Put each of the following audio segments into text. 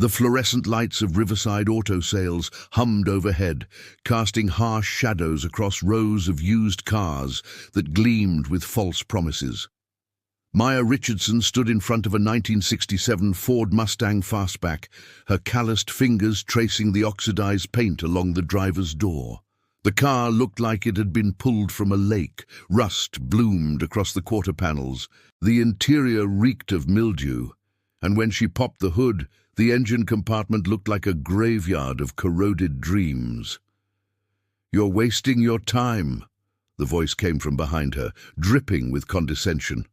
The fluorescent lights of Riverside auto sales hummed overhead, casting harsh shadows across rows of used cars that gleamed with false promises. Maya Richardson stood in front of a 1967 Ford Mustang fastback, her calloused fingers tracing the oxidized paint along the driver's door. The car looked like it had been pulled from a lake. Rust bloomed across the quarter panels. The interior reeked of mildew, and when she popped the hood, the engine compartment looked like a graveyard of corroded dreams. "You're wasting your time," the voice came from behind her, dripping with condescension.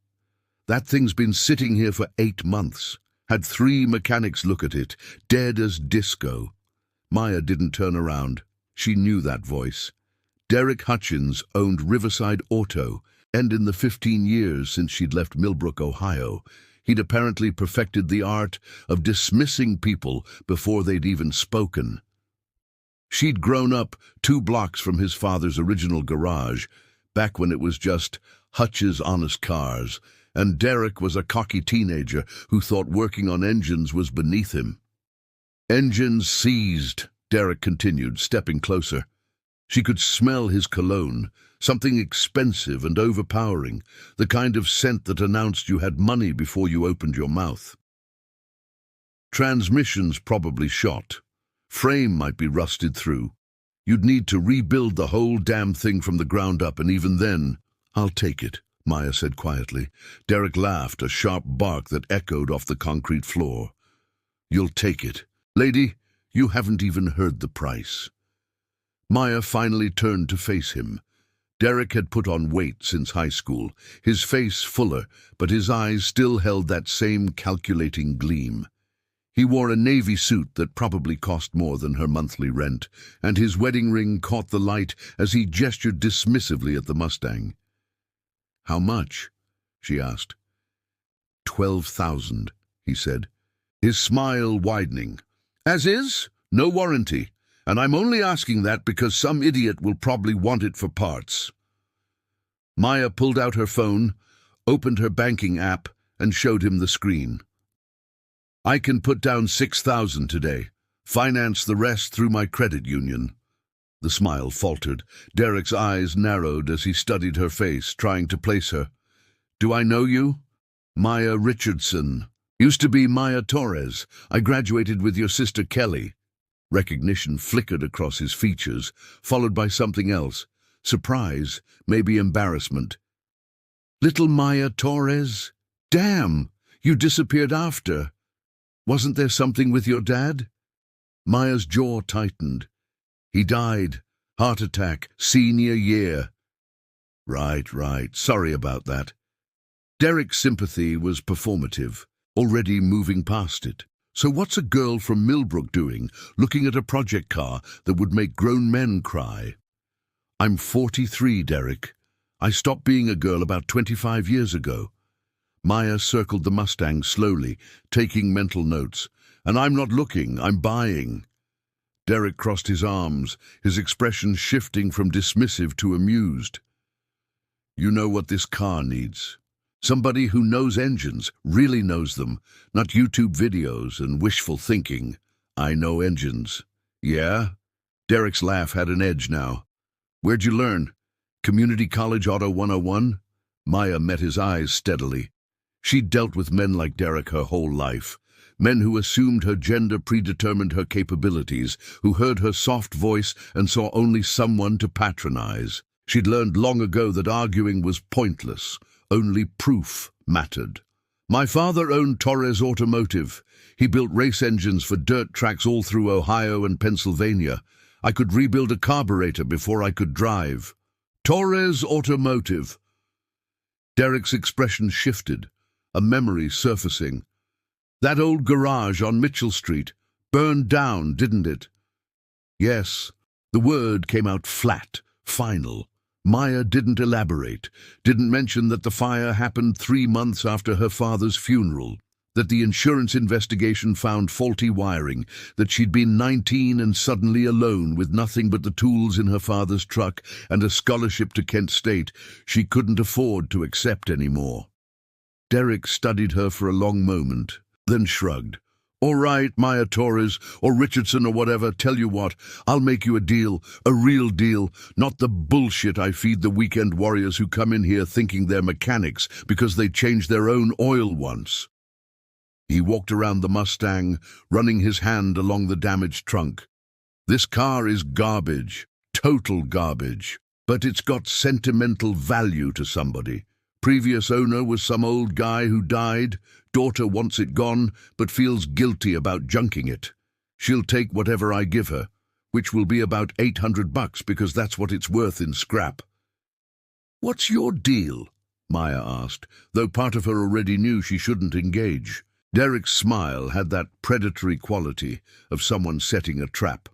"That thing's been sitting here for 8 months. Had 3 mechanics look at it, dead as disco." Maya didn't turn around. She knew that voice. Derek Hutchins owned Riverside Auto, and in the 15 years since she'd left Millbrook, Ohio, he'd apparently perfected the art of dismissing people before they'd even spoken. She'd grown up 2 blocks from his father's original garage, back when it was just Hutch's Honest Cars, and Derek was a cocky teenager who thought working on engines was beneath him. "Engines seized," Derek continued, stepping closer. She could smell his cologne, something expensive and overpowering, the kind of scent that announced you had money before you opened your mouth. "Transmissions probably shot. Frame might be rusted through. You'd need to rebuild the whole damn thing from the ground up, and even then—" "I'll take it," Maya said quietly. Derek laughed, a sharp bark that echoed off the concrete floor. "You'll take it. Lady, you haven't even heard the price." Maya finally turned to face him. Derek had put on weight since high school, his face fuller, but his eyes still held that same calculating gleam. He wore a navy suit that probably cost more than her monthly rent, and his wedding ring caught the light as he gestured dismissively at the Mustang. "How much?" she asked. 12,000, he said, his smile widening. "As is, no warranty. And I'm only asking that because some idiot will probably want it for parts." Maya pulled out her phone, opened her banking app, and showed him the screen. "I can put down 6,000 today. Finance the rest through my credit union." The smile faltered. Derek's eyes narrowed as he studied her face, trying to place her. "Do I know you?" "Maya Richardson. Used to be Maya Torres. I graduated with your sister Kelly." Recognition flickered across his features, followed by something else. Surprise, maybe embarrassment. "Little Maya Torres? Damn, you disappeared after. Wasn't there something with your dad?" Maya's jaw tightened. "He died. Heart attack, senior year." Right. Sorry about that." Derek's sympathy was performative, already moving past it. So what's a girl from Millbrook doing, looking at a project car that would make grown men cry? "I'm 43, Derek. I stopped being a girl about 25 years ago." Maya circled the Mustang slowly, taking mental notes. "And I'm not looking, I'm buying." Derek crossed his arms, his expression shifting from dismissive to amused. "You know what this car needs. Somebody who knows engines, really knows them, not YouTube videos and wishful thinking. I know engines." "Yeah?" Derek's laugh had an edge now. "Where'd you learn? Community College Auto 101? Maya met his eyes steadily. She'd dealt with men like Derek her whole life. Men who assumed her gender predetermined her capabilities, who heard her soft voice and saw only someone to patronize. She'd learned long ago that arguing was pointless. Only proof mattered. "My father owned Torres Automotive. He built race engines for dirt tracks all through Ohio and Pennsylvania. I could rebuild a carburetor before I could drive." "Torres Automotive." Derek's expression shifted, a memory surfacing. "That old garage on Mitchell Street burned down, didn't it?" "Yes." The word came out flat, final. Maya didn't elaborate, didn't mention that the fire happened 3 months after her father's funeral, that the insurance investigation found faulty wiring, that she'd been 19 and suddenly alone with nothing but the tools in her father's truck and a scholarship to Kent State she couldn't afford to accept anymore. Derek studied her for a long moment, then shrugged. All right, Maya Torres, or Richardson or whatever, tell you what, I'll make you a deal, a real deal, not the bullshit I feed the weekend warriors who come in here thinking they're mechanics because they changed their own oil once. He walked around the Mustang, running his hand along the damaged trunk. This car is garbage, total garbage, but it's got sentimental value to somebody. Previous owner was some old guy who died. Daughter wants it gone, but feels guilty about junking it. She'll take whatever I give her, which will be about $800 because that's what it's worth in scrap. What's your deal? Maya asked, though part of her already knew she shouldn't engage. Derek's smile had that predatory quality of someone setting a trap.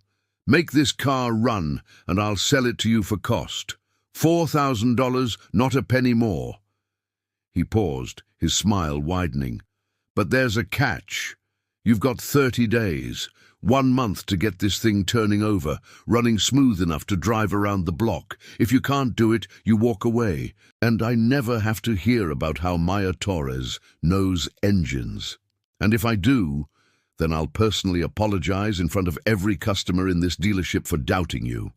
Make this car run, and I'll sell it to you for cost. $4,000, not a penny more. He paused, his smile widening. But there's a catch. You've got 30 days, 1 month to get this thing turning over, running smooth enough to drive around the block. If you can't do it, you walk away. And I never have to hear about how Maya Torres knows engines. And if I do, then I'll personally apologize in front of every customer in this dealership for doubting you.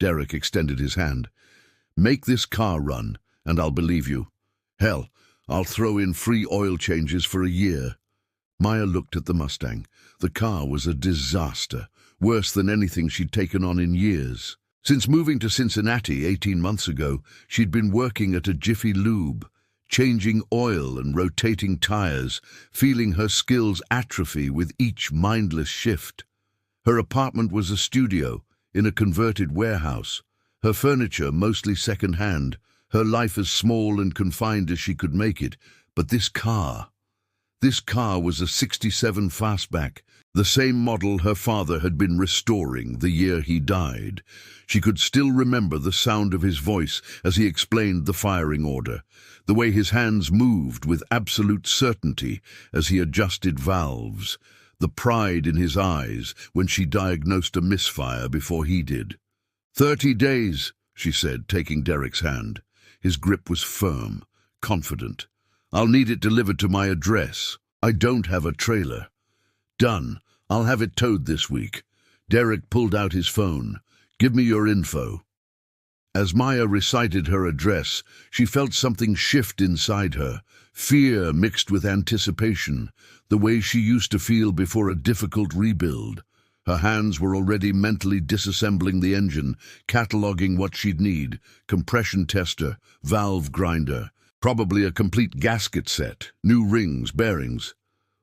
Derek extended his hand. Make this car run, and I'll believe you. Hell, I'll throw in free oil changes for a year. Maya looked at the Mustang. The car was a disaster, worse than anything she'd taken on in years. Since moving to Cincinnati 18 months ago, she'd been working at a Jiffy Lube, changing oil and rotating tires, feeling her skills atrophy with each mindless shift. Her apartment was a studio in a converted warehouse, her furniture mostly second-hand, her life as small and confined as she could make it. But this car was a '67 fastback, the same model her father had been restoring the year he died. She could still remember the sound of his voice as he explained the firing order, the way his hands moved with absolute certainty as he adjusted valves, the pride in his eyes when she diagnosed a misfire before he did. 30 days, she said, taking Derek's hand. His grip was firm, confident. I'll need it delivered to my address. I don't have a trailer. Done. I'll have it towed this week. Derek pulled out his phone. Give me your info. As Maya recited her address, she felt something shift inside her, fear mixed with anticipation, the way she used to feel before a difficult rebuild. Her hands were already mentally disassembling the engine, cataloging what she'd need: compression tester, valve grinder, probably a complete gasket set, new rings, bearings.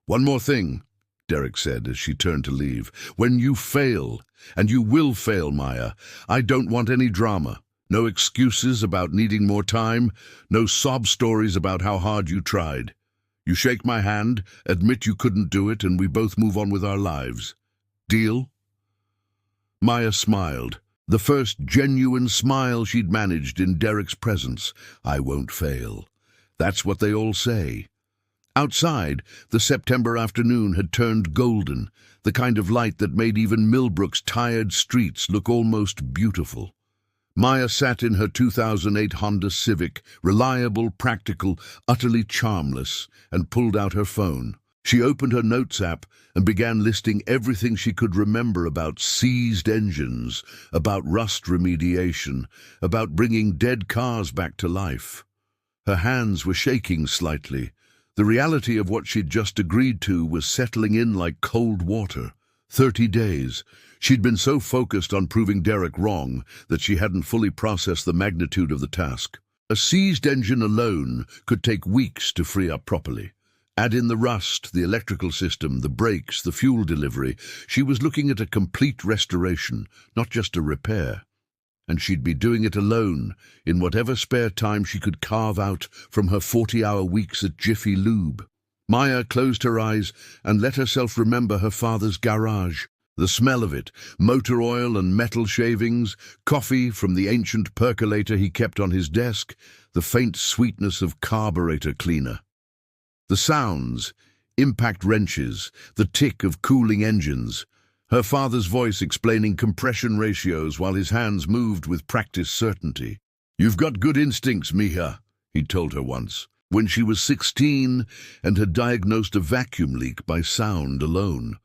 One more thing, Derek said as she turned to leave. When you fail, and you will fail, Maya, I don't want any drama. No excuses about needing more time, no sob stories about how hard you tried. You shake my hand, admit you couldn't do it, and we both move on with our lives. Deal? Maya smiled, the first genuine smile she'd managed in Derek's presence. I won't fail. That's what they all say. Outside, the September afternoon had turned golden, the kind of light that made even Millbrook's tired streets look almost beautiful. Maya sat in her 2008 Honda Civic, reliable, practical, utterly charmless, and pulled out her phone. She opened her notes app and began listing everything she could remember about seized engines, about rust remediation, about bringing dead cars back to life. Her hands were shaking slightly. The reality of what she'd just agreed to was settling in like cold water. 30 days. She'd been so focused on proving Derek wrong that she hadn't fully processed the magnitude of the task. A seized engine alone could take weeks to free up properly. Add in the rust, the electrical system, the brakes, the fuel delivery. She was looking at a complete restoration, not just a repair. And she'd be doing it alone, in whatever spare time she could carve out from her 40-hour weeks at Jiffy Lube. Maya closed her eyes and let herself remember her father's garage. The smell of it, motor oil and metal shavings, coffee from the ancient percolator he kept on his desk, the faint sweetness of carburetor cleaner. The sounds, impact wrenches, the tick of cooling engines, her father's voice explaining compression ratios while his hands moved with practiced certainty. You've got good instincts, Mija, he told her once. when she was 16 and had diagnosed a vacuum leak by sound alone.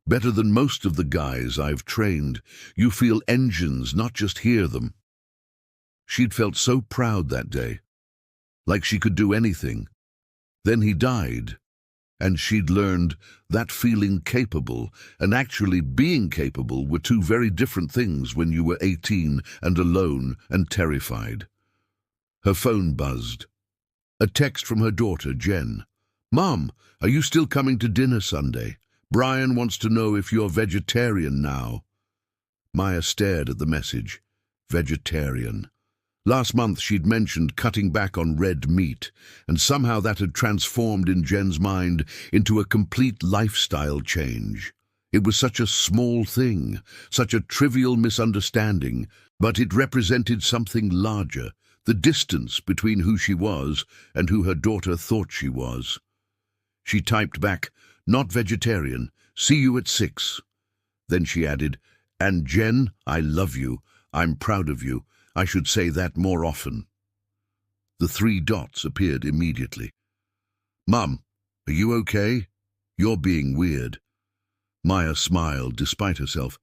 Better than most of the guys I've trained. You feel engines, not just hear them. She'd felt so proud that day, like she could do anything. Then he died, and she'd learned that feeling capable and actually being capable were two very different things when you were 18 and alone and terrified. Her phone buzzed. A text from her daughter, Jen. "Mom, are you still coming to dinner Sunday? Brian wants to know if you're vegetarian now." Maya stared at the message. Vegetarian. Last month she'd mentioned cutting back on red meat, and somehow that had transformed in Jen's mind into a complete lifestyle change. It was such a small thing, such a trivial misunderstanding, but it represented something larger, the distance between who she was and who her daughter thought she was. She typed back, "Not vegetarian. See you at 6. Then she added, "And Jen, I love you. I'm proud of you. I should say that more often." The 3 dots appeared immediately. "Mum, are you okay? You're being weird." Maya smiled despite herself.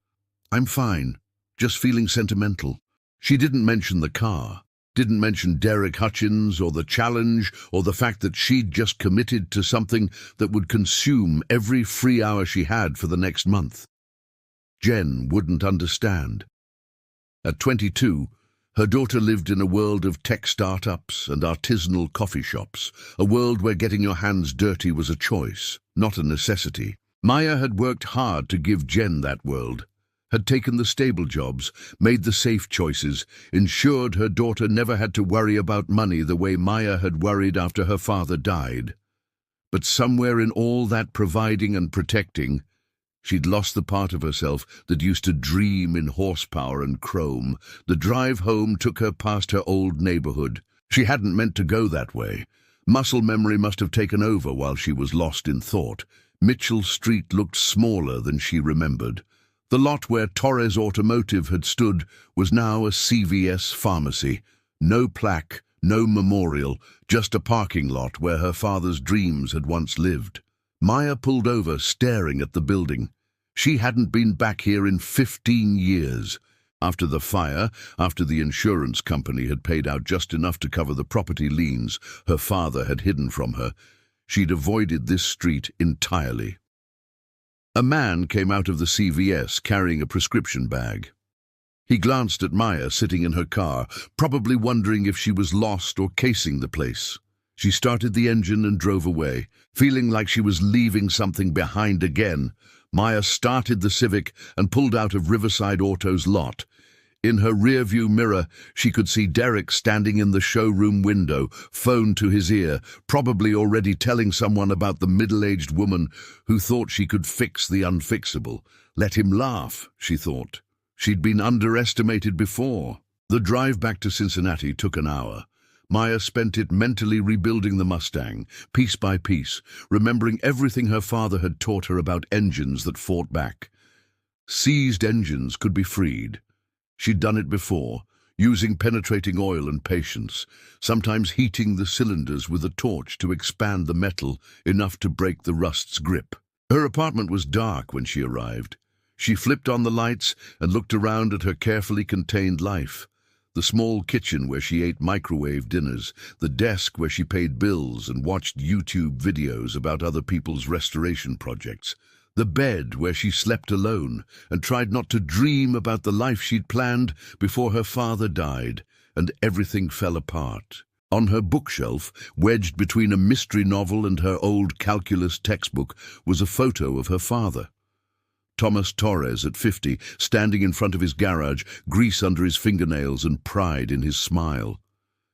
"I'm fine, just feeling sentimental." She didn't mention the car, didn't mention Derek Hutchins or the challenge or the fact that she'd just committed to something that would consume every free hour she had for the next month. Jen wouldn't understand. At 22, her daughter lived in a world of tech startups and artisanal coffee shops, a world where getting your hands dirty was a choice, not a necessity. Maya had worked hard to give Jen that world, had taken the stable jobs, made the safe choices, ensured her daughter never had to worry about money the way Maya had worried after her father died. But somewhere in all that providing and protecting, she'd lost the part of herself that used to dream in horsepower and chrome. The drive home took her past her old neighborhood. She hadn't meant to go that way. Muscle memory must have taken over while she was lost in thought. Mitchell Street looked smaller than she remembered. The lot where Torres Automotive had stood was now a CVS pharmacy. No plaque, no memorial, just a parking lot where her father's dreams had once lived. Maya pulled over, staring at the building. She hadn't been back here in 15 years. After the fire, after the insurance company had paid out just enough to cover the property liens her father had hidden from her, she'd avoided this street entirely. A man came out of the CVS carrying a prescription bag. He glanced at Maya sitting in her car, probably wondering if she was lost or casing the place. She started the engine and drove away, feeling like she was leaving something behind again. Maya started the Civic and pulled out of Riverside Auto's lot. In her rearview mirror, she could see Derek standing in the showroom window, phone to his ear, probably already telling someone about the middle-aged woman who thought she could fix the unfixable. Let him laugh, she thought. She'd been underestimated before. The drive back to Cincinnati took an hour. Maya spent it mentally rebuilding the Mustang, piece by piece, remembering everything her father had taught her about engines that fought back. Seized engines could be freed. She'd done it before, using penetrating oil and patience, sometimes heating the cylinders with a torch to expand the metal enough to break the rust's grip. Her apartment was dark when she arrived. She flipped on the lights and looked around at her carefully contained life. The small kitchen where she ate microwave dinners, the desk where she paid bills and watched YouTube videos about other people's restoration projects, the bed where she slept alone and tried not to dream about the life she'd planned before her father died, and everything fell apart. On her bookshelf, wedged between a mystery novel and her old calculus textbook, was a photo of her father. Thomas Torres, at 50, standing in front of his garage, grease under his fingernails and pride in his smile.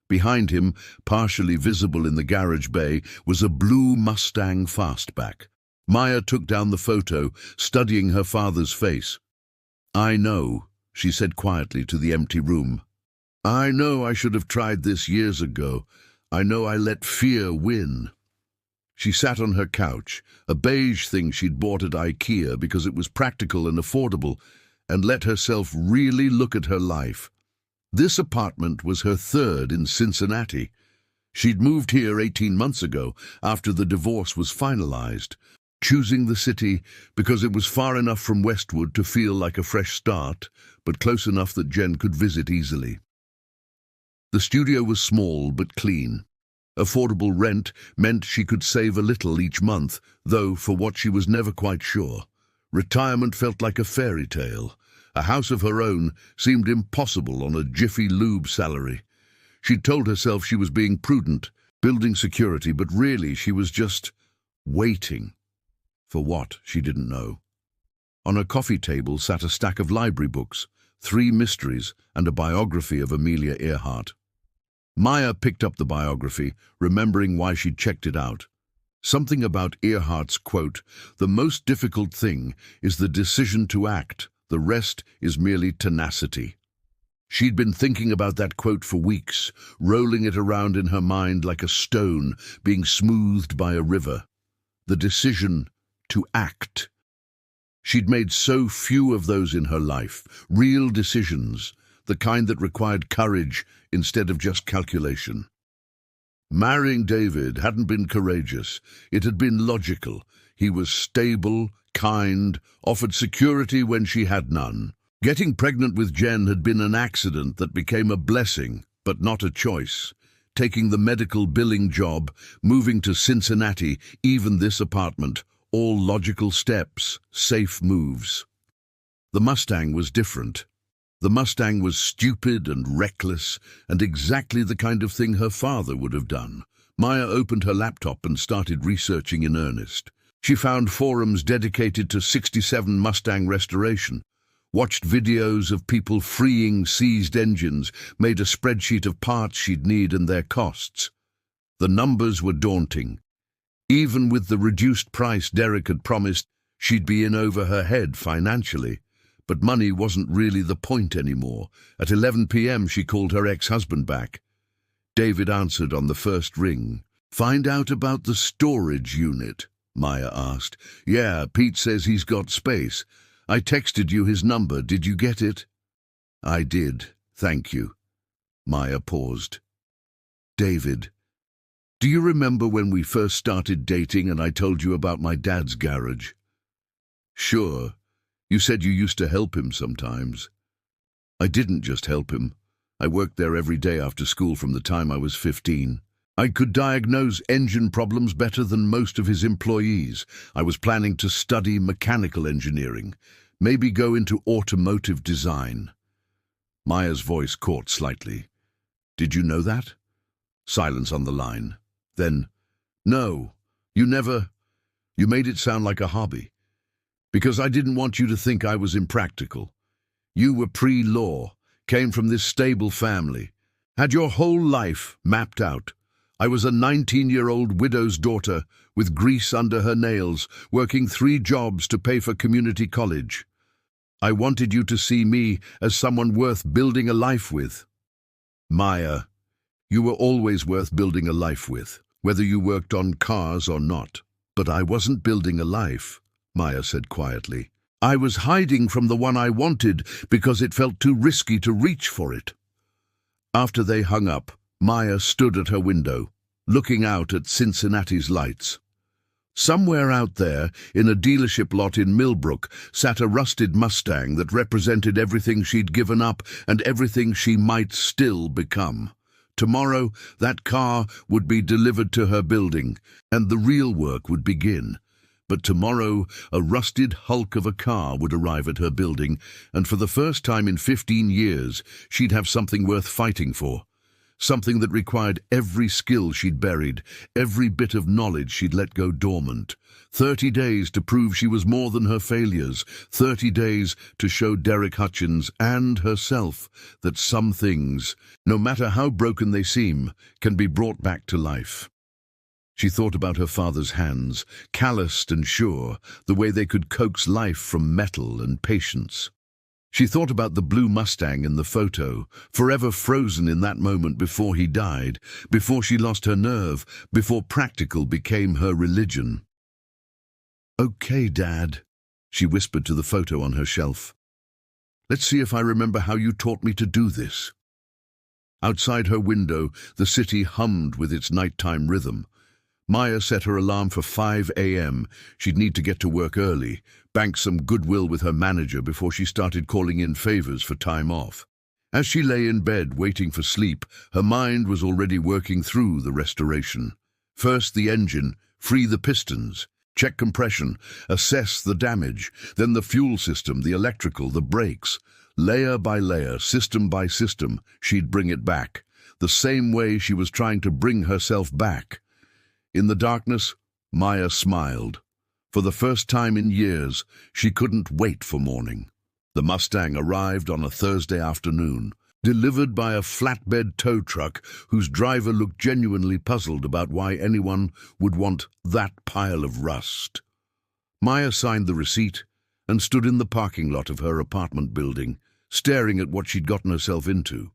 Behind him, partially visible in the garage bay, was a blue Mustang fastback. Maya took down the photo, studying her father's face. "I know," she said quietly to the empty room. "I know I should have tried this years ago. I know I let fear win." She sat on her couch, a beige thing she'd bought at IKEA because it was practical and affordable, and let herself really look at her life. This apartment was her third in Cincinnati. She'd moved here 18 months ago after the divorce was finalized, choosing the city because it was far enough from Westwood to feel like a fresh start, but close enough that Jen could visit easily. The studio was small but clean. Affordable rent meant she could save a little each month, though for what she was never quite sure. Retirement felt like a fairy tale. A house of her own seemed impossible on a Jiffy Lube salary. She'd told herself she was being prudent, building security, but really she was just waiting. For what, she didn't know. On her coffee table sat a stack of library books, 3 mysteries and a biography of Amelia Earhart. Maya picked up the biography, remembering why she'd checked it out. Something about Earhart's quote, "The most difficult thing is the decision to act, the rest is merely tenacity." She'd been thinking about that quote for weeks, rolling it around in her mind like a stone being smoothed by a river. The decision to act. She'd made so few of those in her life, real decisions, the kind that required courage instead of just calculation. Marrying David hadn't been courageous, it had been logical. He was stable, kind, offered security when she had none. Getting pregnant with Jen had been an accident that became a blessing, but not a choice. Taking the medical billing job, moving to Cincinnati, even this apartment, all logical steps, safe moves. The Mustang was different. The Mustang was stupid and reckless, and exactly the kind of thing her father would have done. Maya opened her laptop and started researching in earnest. She found forums dedicated to '67 Mustang restoration, watched videos of people freeing seized engines, made a spreadsheet of parts she'd need and their costs. The numbers were daunting. Even with the reduced price Derek had promised, she'd be in over her head financially. But money wasn't really the point anymore. At 11 p.m. she called her ex-husband back. David answered on the first ring. "Find out about the storage unit," Maya asked. "Yeah, Pete says he's got space. I texted you his number. Did you get it?" "I did, thank you." Maya paused. "David, do you remember when we first started dating and I told you about my dad's garage?" "Sure. You said you used to help him sometimes." "I didn't just help him. I worked there every day after school from the time I was 15. I could diagnose engine problems better than most of his employees. I was planning to study mechanical engineering, maybe go into automotive design." Maya's voice caught slightly. "Did you know that?" Silence on the line. Then, "No, you never. You made it sound like a hobby. Because I didn't want you to think I was impractical. You were pre-law, came from this stable family, had your whole life mapped out. I was a 19-year-old widow's daughter with grease under her nails, working 3 jobs to pay for community college. I wanted you to see me as someone worth building a life with." "Maya, you were always worth building a life with, whether you worked on cars or not. But I wasn't building a life," Maya said quietly. "I was hiding from the one I wanted because it felt too risky to reach for it." After they hung up, Maya stood at her window, looking out at Cincinnati's lights. Somewhere out there, in a dealership lot in Millbrook, sat a rusted Mustang that represented everything she'd given up and everything she might still become. Tomorrow, that car would be delivered to her building, and the real work would begin. But tomorrow, a rusted hulk of a car would arrive at her building, and for the first time in 15 years, she'd have something worth fighting for. Something that required every skill she'd buried, every bit of knowledge she'd let go dormant. 30 days to prove she was more than her failures. 30 days to show Derek Hutchins and herself that some things, no matter how broken they seem, can be brought back to life. She thought about her father's hands, calloused and sure, the way they could coax life from metal and patience. She thought about the blue Mustang in the photo, forever frozen in that moment before he died, before she lost her nerve, before practical became her religion. "Okay, Dad," she whispered to the photo on her shelf. "Let's see if I remember how you taught me to do this." Outside her window, the city hummed with its nighttime rhythm. Maya set her alarm for 5 a.m. She'd need to get to work early, bank some goodwill with her manager before she started calling in favors for time off. As she lay in bed waiting for sleep, her mind was already working through the restoration. First the engine, free the pistons, check compression, assess the damage, then the fuel system, the electrical, the brakes. Layer by layer, system by system, she'd bring it back, the same way she was trying to bring herself back. In the darkness, Maya smiled. For the first time in years, she couldn't wait for morning. The Mustang arrived on a Thursday afternoon, delivered by a flatbed tow truck whose driver looked genuinely puzzled about why anyone would want that pile of rust. Maya signed the receipt and stood in the parking lot of her apartment building, staring at what she'd gotten herself into.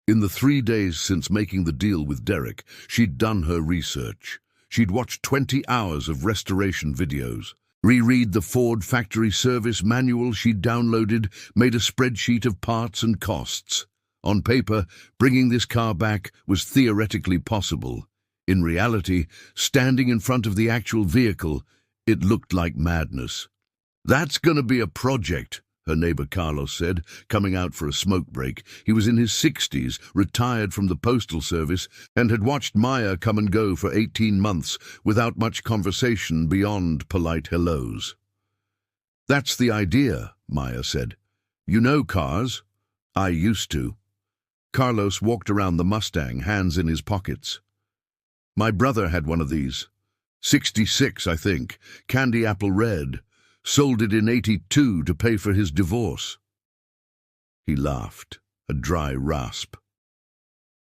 In the 3 days since making the deal with Derek, she'd done her research. She'd watched 20 hours of restoration videos, reread the Ford factory service manual she'd downloaded, made a spreadsheet of parts and costs. On paper, bringing this car back was theoretically possible. In reality, standing in front of the actual vehicle, it looked like madness. "That's going to be a project," her neighbor Carlos said, coming out for a smoke break. He was in his 60s, retired from the postal service, and had watched Maya come and go for 18 months without much conversation beyond polite hellos. "That's the idea," Maya said. "You know cars?" "I used to." Carlos walked around the Mustang, hands in his pockets. "My brother had one of these. 66, I think. Candy apple red. Sold it in 82 to pay for his divorce." He laughed, a dry rasp.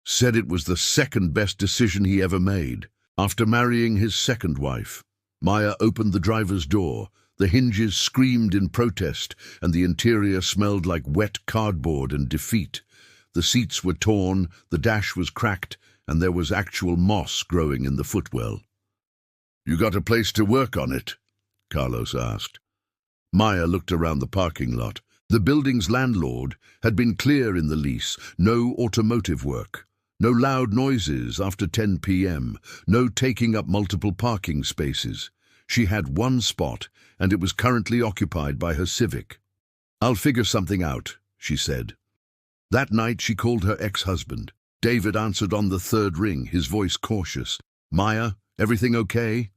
Said it was the second best decision he ever made. After marrying his second wife, Maya opened the driver's door. The hinges screamed in protest, and the interior smelled like wet cardboard and defeat. The seats were torn, the dash was cracked, and there was actual moss growing in the footwell. "You got a place to work on it?" Carlos asked. Maya looked around the parking lot. The building's landlord had been clear in the lease: no automotive work, no loud noises after 10 p.m., no taking up multiple parking spaces. She had one spot, and it was currently occupied by her Civic. "I'll figure something out," she said. That night she called her ex-husband. David answered on the third ring, his voice cautious. "Maya, everything okay?"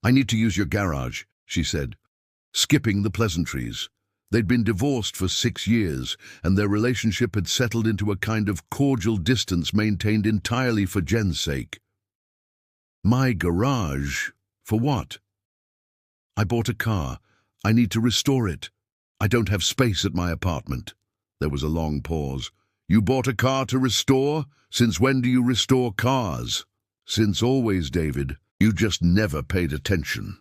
"I need to use your garage," she said, skipping the pleasantries. They'd been divorced for 6 years, and their relationship had settled into a kind of cordial distance maintained entirely for Jen's sake. "My garage? For what?" "I bought a car. I need to restore it. I don't have space at my apartment." There was a long pause. "You bought a car to restore? Since when do you restore cars?" "Since always, David. You just never paid attention."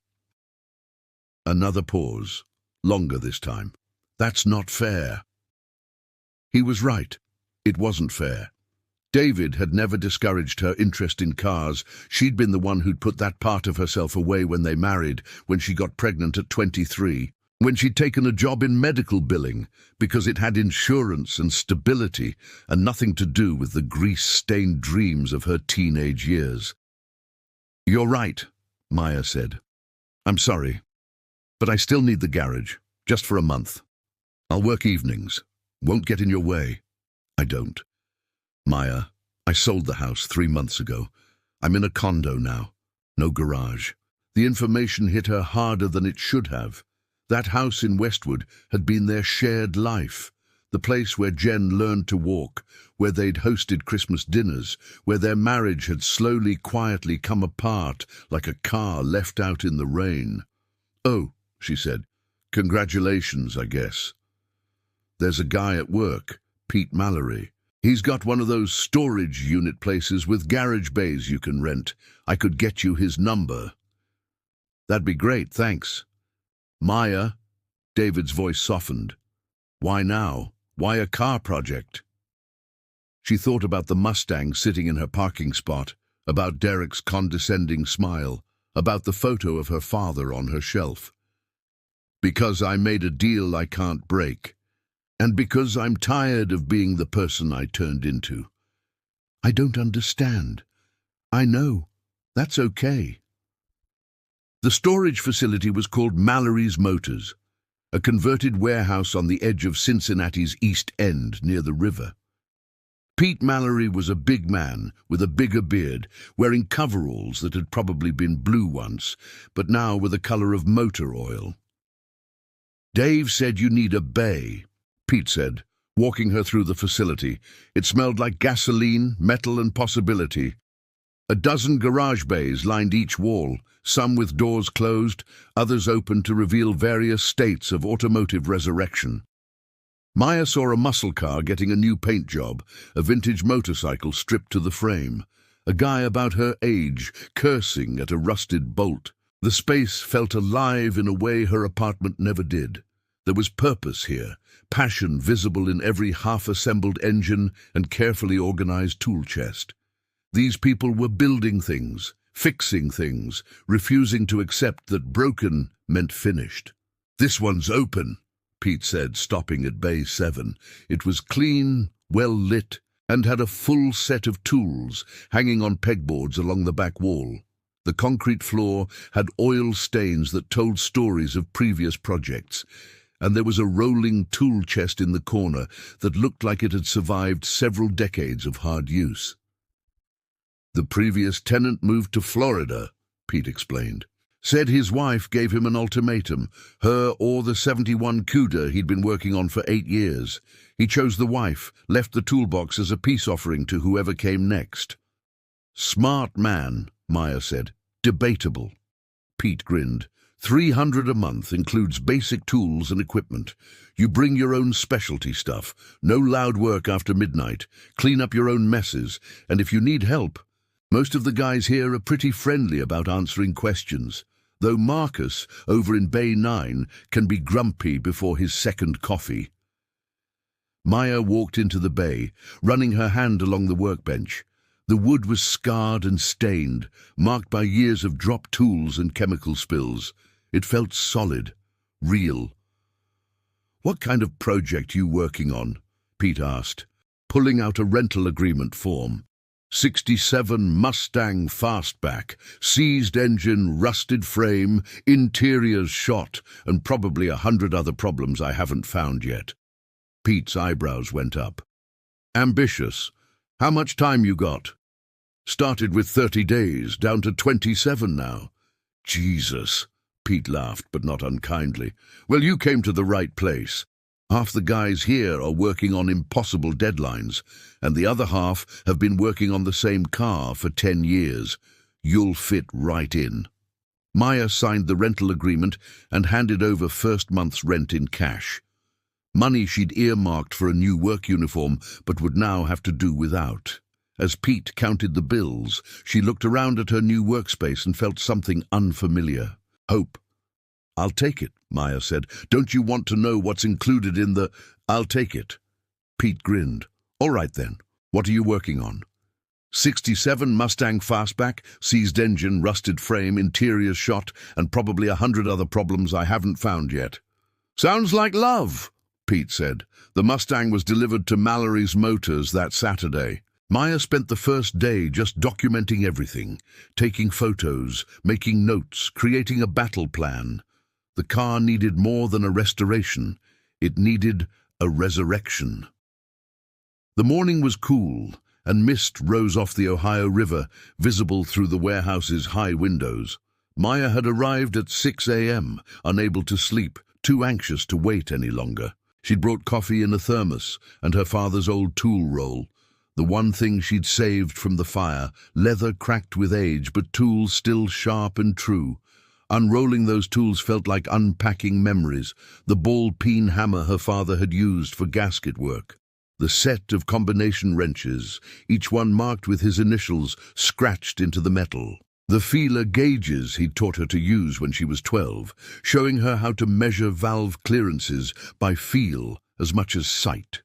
Another pause, longer this time. "That's not fair." He was right. It wasn't fair. David had never discouraged her interest in cars. She'd been the one who'd put that part of herself away when they married, when she got pregnant at 23, when she'd taken a job in medical billing, because it had insurance and stability and nothing to do with the grease-stained dreams of her teenage years. "You're right," Maya said. "I'm sorry. But I still need the garage, just for a month. I'll work evenings. Won't get in your way." "I don't." "Maya, I sold the house 3 months ago. I'm in a condo now. No garage." The information hit her harder than it should have. That house in Westwood had been their shared life, the place where Jen learned to walk, where they'd hosted Christmas dinners, where their marriage had slowly, quietly come apart like a car left out in the rain. "Oh," she said. "Congratulations, I guess. There's a guy at work, Pete Mallory. He's got one of those storage unit places with garage bays you can rent. I could get you his number." "That'd be great, thanks." "Maya," David's voice softened. "Why now? Why a car project?" She thought about the Mustang sitting in her parking spot, about Derek's condescending smile, about the photo of her father on her shelf. "Because I made a deal I can't break. And because I'm tired of being the person I turned into. I don't understand. I know. That's okay. The storage facility was called Mallory's Motors, a converted warehouse on the edge of Cincinnati's East End near the river. Pete Mallory was a big man with a bigger beard, wearing coveralls that had probably been blue once, but now were the color of motor oil. "Dave said you need a bay," Pete said, walking her through the facility. It smelled like gasoline, metal, and possibility. A dozen garage bays lined each wall, some with doors closed, others open to reveal various states of automotive resurrection. Maya saw a muscle car getting a new paint job, a vintage motorcycle stripped to the frame, a guy about her age cursing at a rusted bolt. The space felt alive in a way her apartment never did. There was purpose here, passion visible in every half-assembled engine and carefully organized tool chest. These people were building things, fixing things, refusing to accept that broken meant finished. "This one's open," Pete said, stopping at Bay 7. It was clean, well lit, and had a full set of tools hanging on pegboards along the back wall. The concrete floor had oil stains that told stories of previous projects, and there was a rolling tool chest in the corner that looked like it had survived several decades of hard use. "The previous tenant moved to Florida," Pete explained. "Said his wife gave him an ultimatum, her or the 71 CUDA he'd been working on for 8 years. He chose the wife, left the toolbox as a peace offering to whoever came next." "Smart man," Maya said. "Debatable." Pete grinned. $300 a month includes basic tools and equipment. You bring your own specialty stuff, no loud work after midnight, clean up your own messes, and if you need help, most of the guys here are pretty friendly about answering questions, though Marcus, over in Bay 9, can be grumpy before his second coffee. Maya walked into the bay, running her hand along the workbench. The wood was scarred and stained, marked by years of dropped tools and chemical spills. It felt solid, real. "What kind of project you working on?" Pete asked, pulling out a rental agreement form. 67 Mustang Fastback, seized engine, rusted frame, interiors shot, and probably 100 other problems I haven't found yet. Pete's eyebrows went up. "Ambitious. How much time you got?" "Started with 30 days, down to 27 now." "Jesus," Pete laughed, but not unkindly. "Well, you came to the right place. Half the guys here are working on impossible deadlines, and the other half have been working on the same car for 10 years. You'll fit right in." Maya signed the rental agreement and handed over first month's rent in cash. Money she'd earmarked for a new work uniform, but would now have to do without. As Pete counted the bills, she looked around at her new workspace and felt something unfamiliar. Hope. "I'll take it," Maya said. "Don't you want to know what's included in the—" "I'll take it." Pete grinned. "All right then. What are you working on?" 67 Mustang Fastback, seized engine, rusted frame, interiors shot, and probably 100 other problems I haven't found yet." "Sounds like love," Pete said. The Mustang was delivered to Mallory's Motors that Saturday. Maya spent the first day just documenting everything, taking photos, making notes, creating a battle plan. The car needed more than a restoration. It needed a resurrection. The morning was cool, and mist rose off the Ohio River, visible through the warehouse's high windows. Maya had arrived at 6 a.m., unable to sleep, too anxious to wait any longer. She'd brought coffee in a thermos and her father's old tool roll, the one thing she'd saved from the fire, leather cracked with age, but tools still sharp and true. Unrolling those tools felt like unpacking memories, the ball-peen hammer her father had used for gasket work, the set of combination wrenches, each one marked with his initials scratched into the metal, the feeler gauges he'd taught her to use when she was 12, showing her how to measure valve clearances by feel as much as sight.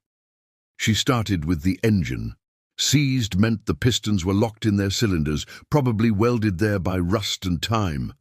She started with the engine. Seized meant the pistons were locked in their cylinders, probably welded there by rust and time.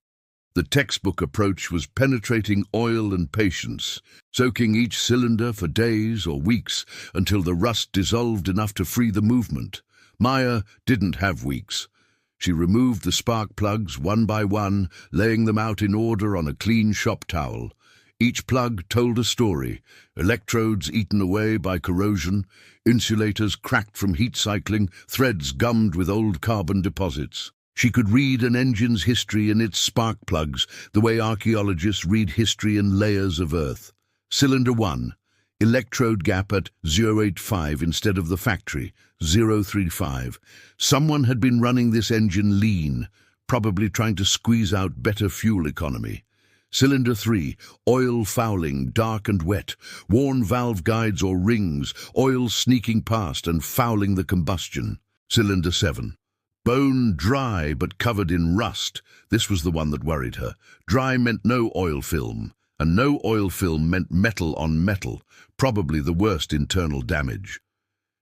The textbook approach was penetrating oil and patience, soaking each cylinder for days or weeks until the rust dissolved enough to free the movement. Maya didn't have weeks. She removed the spark plugs one by one, laying them out in order on a clean shop towel. Each plug told a story: electrodes eaten away by corrosion, insulators cracked from heat cycling, threads gummed with old carbon deposits. She could read an engine's history in its spark plugs, the way archaeologists read history in layers of earth. Cylinder 1. Electrode gap at 0.85 instead of the factory, 0.35. Someone had been running this engine lean, probably trying to squeeze out better fuel economy. Cylinder 3. Oil fouling, dark and wet, worn valve guides or rings, oil sneaking past and fouling the combustion. Cylinder 7. Bone dry but covered in rust. This was the one that worried her. Dry meant no oil film, and no oil film meant metal on metal, probably the worst internal damage.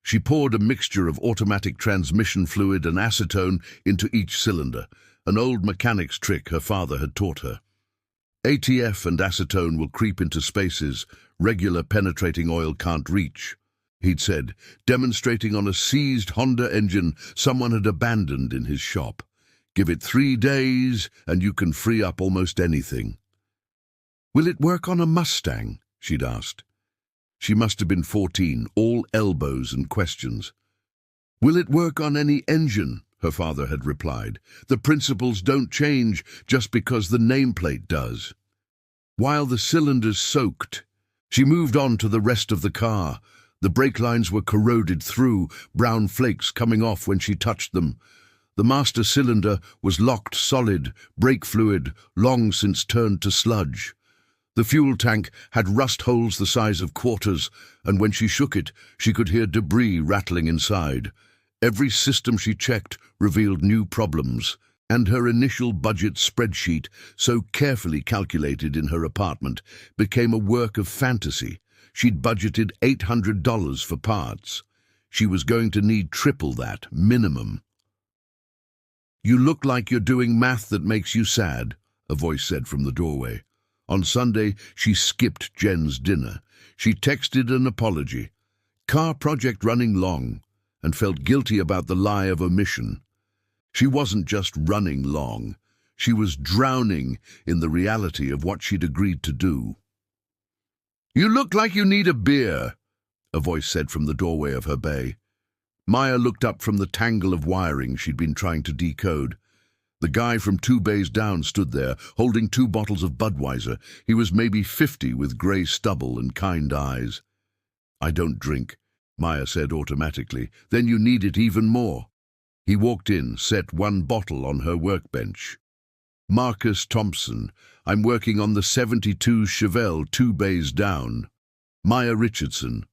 She poured a mixture of automatic transmission fluid and acetone into each cylinder, an old mechanic's trick her father had taught her. ATF and acetone will creep into spaces regular penetrating oil can't reach, he'd said, demonstrating on a seized Honda engine someone had abandoned in his shop. Give it 3 days and you can free up almost anything. Will it work on a Mustang? She'd asked. She must have been 14, all elbows and questions. Will it work on any engine? Her father had replied. The principles don't change just because the nameplate does. While the cylinders soaked, she moved on to the rest of the car. The brake lines were corroded through, brown flakes coming off when she touched them. The master cylinder was locked solid, brake fluid long since turned to sludge. The fuel tank had rust holes the size of quarters, and when she shook it, she could hear debris rattling inside. Every system she checked revealed new problems, and her initial budget spreadsheet, so carefully calculated in her apartment, became a work of fantasy. She'd budgeted $800 for parts. She was going to need triple that, minimum. "You look like you're doing math that makes you sad," a voice said from the doorway. On Sunday, she skipped Jen's dinner. She texted an apology. Car project running long, and felt guilty about the lie of omission. She wasn't just running long. She was drowning in the reality of what she'd agreed to do. "You look like you need a beer," a voice said from the doorway of her bay. Maya looked up from the tangle of wiring she'd been trying to decode. The guy from 2 bays down stood there, holding 2 bottles of Budweiser. He was maybe 50, with grey stubble and kind eyes. "I don't drink," Maya said automatically. "Then you need it even more." He walked in, set 1 bottle on her workbench. "Marcus Thompson. I'm working on the 72 Chevelle 2 bays down." "Maya Richardson.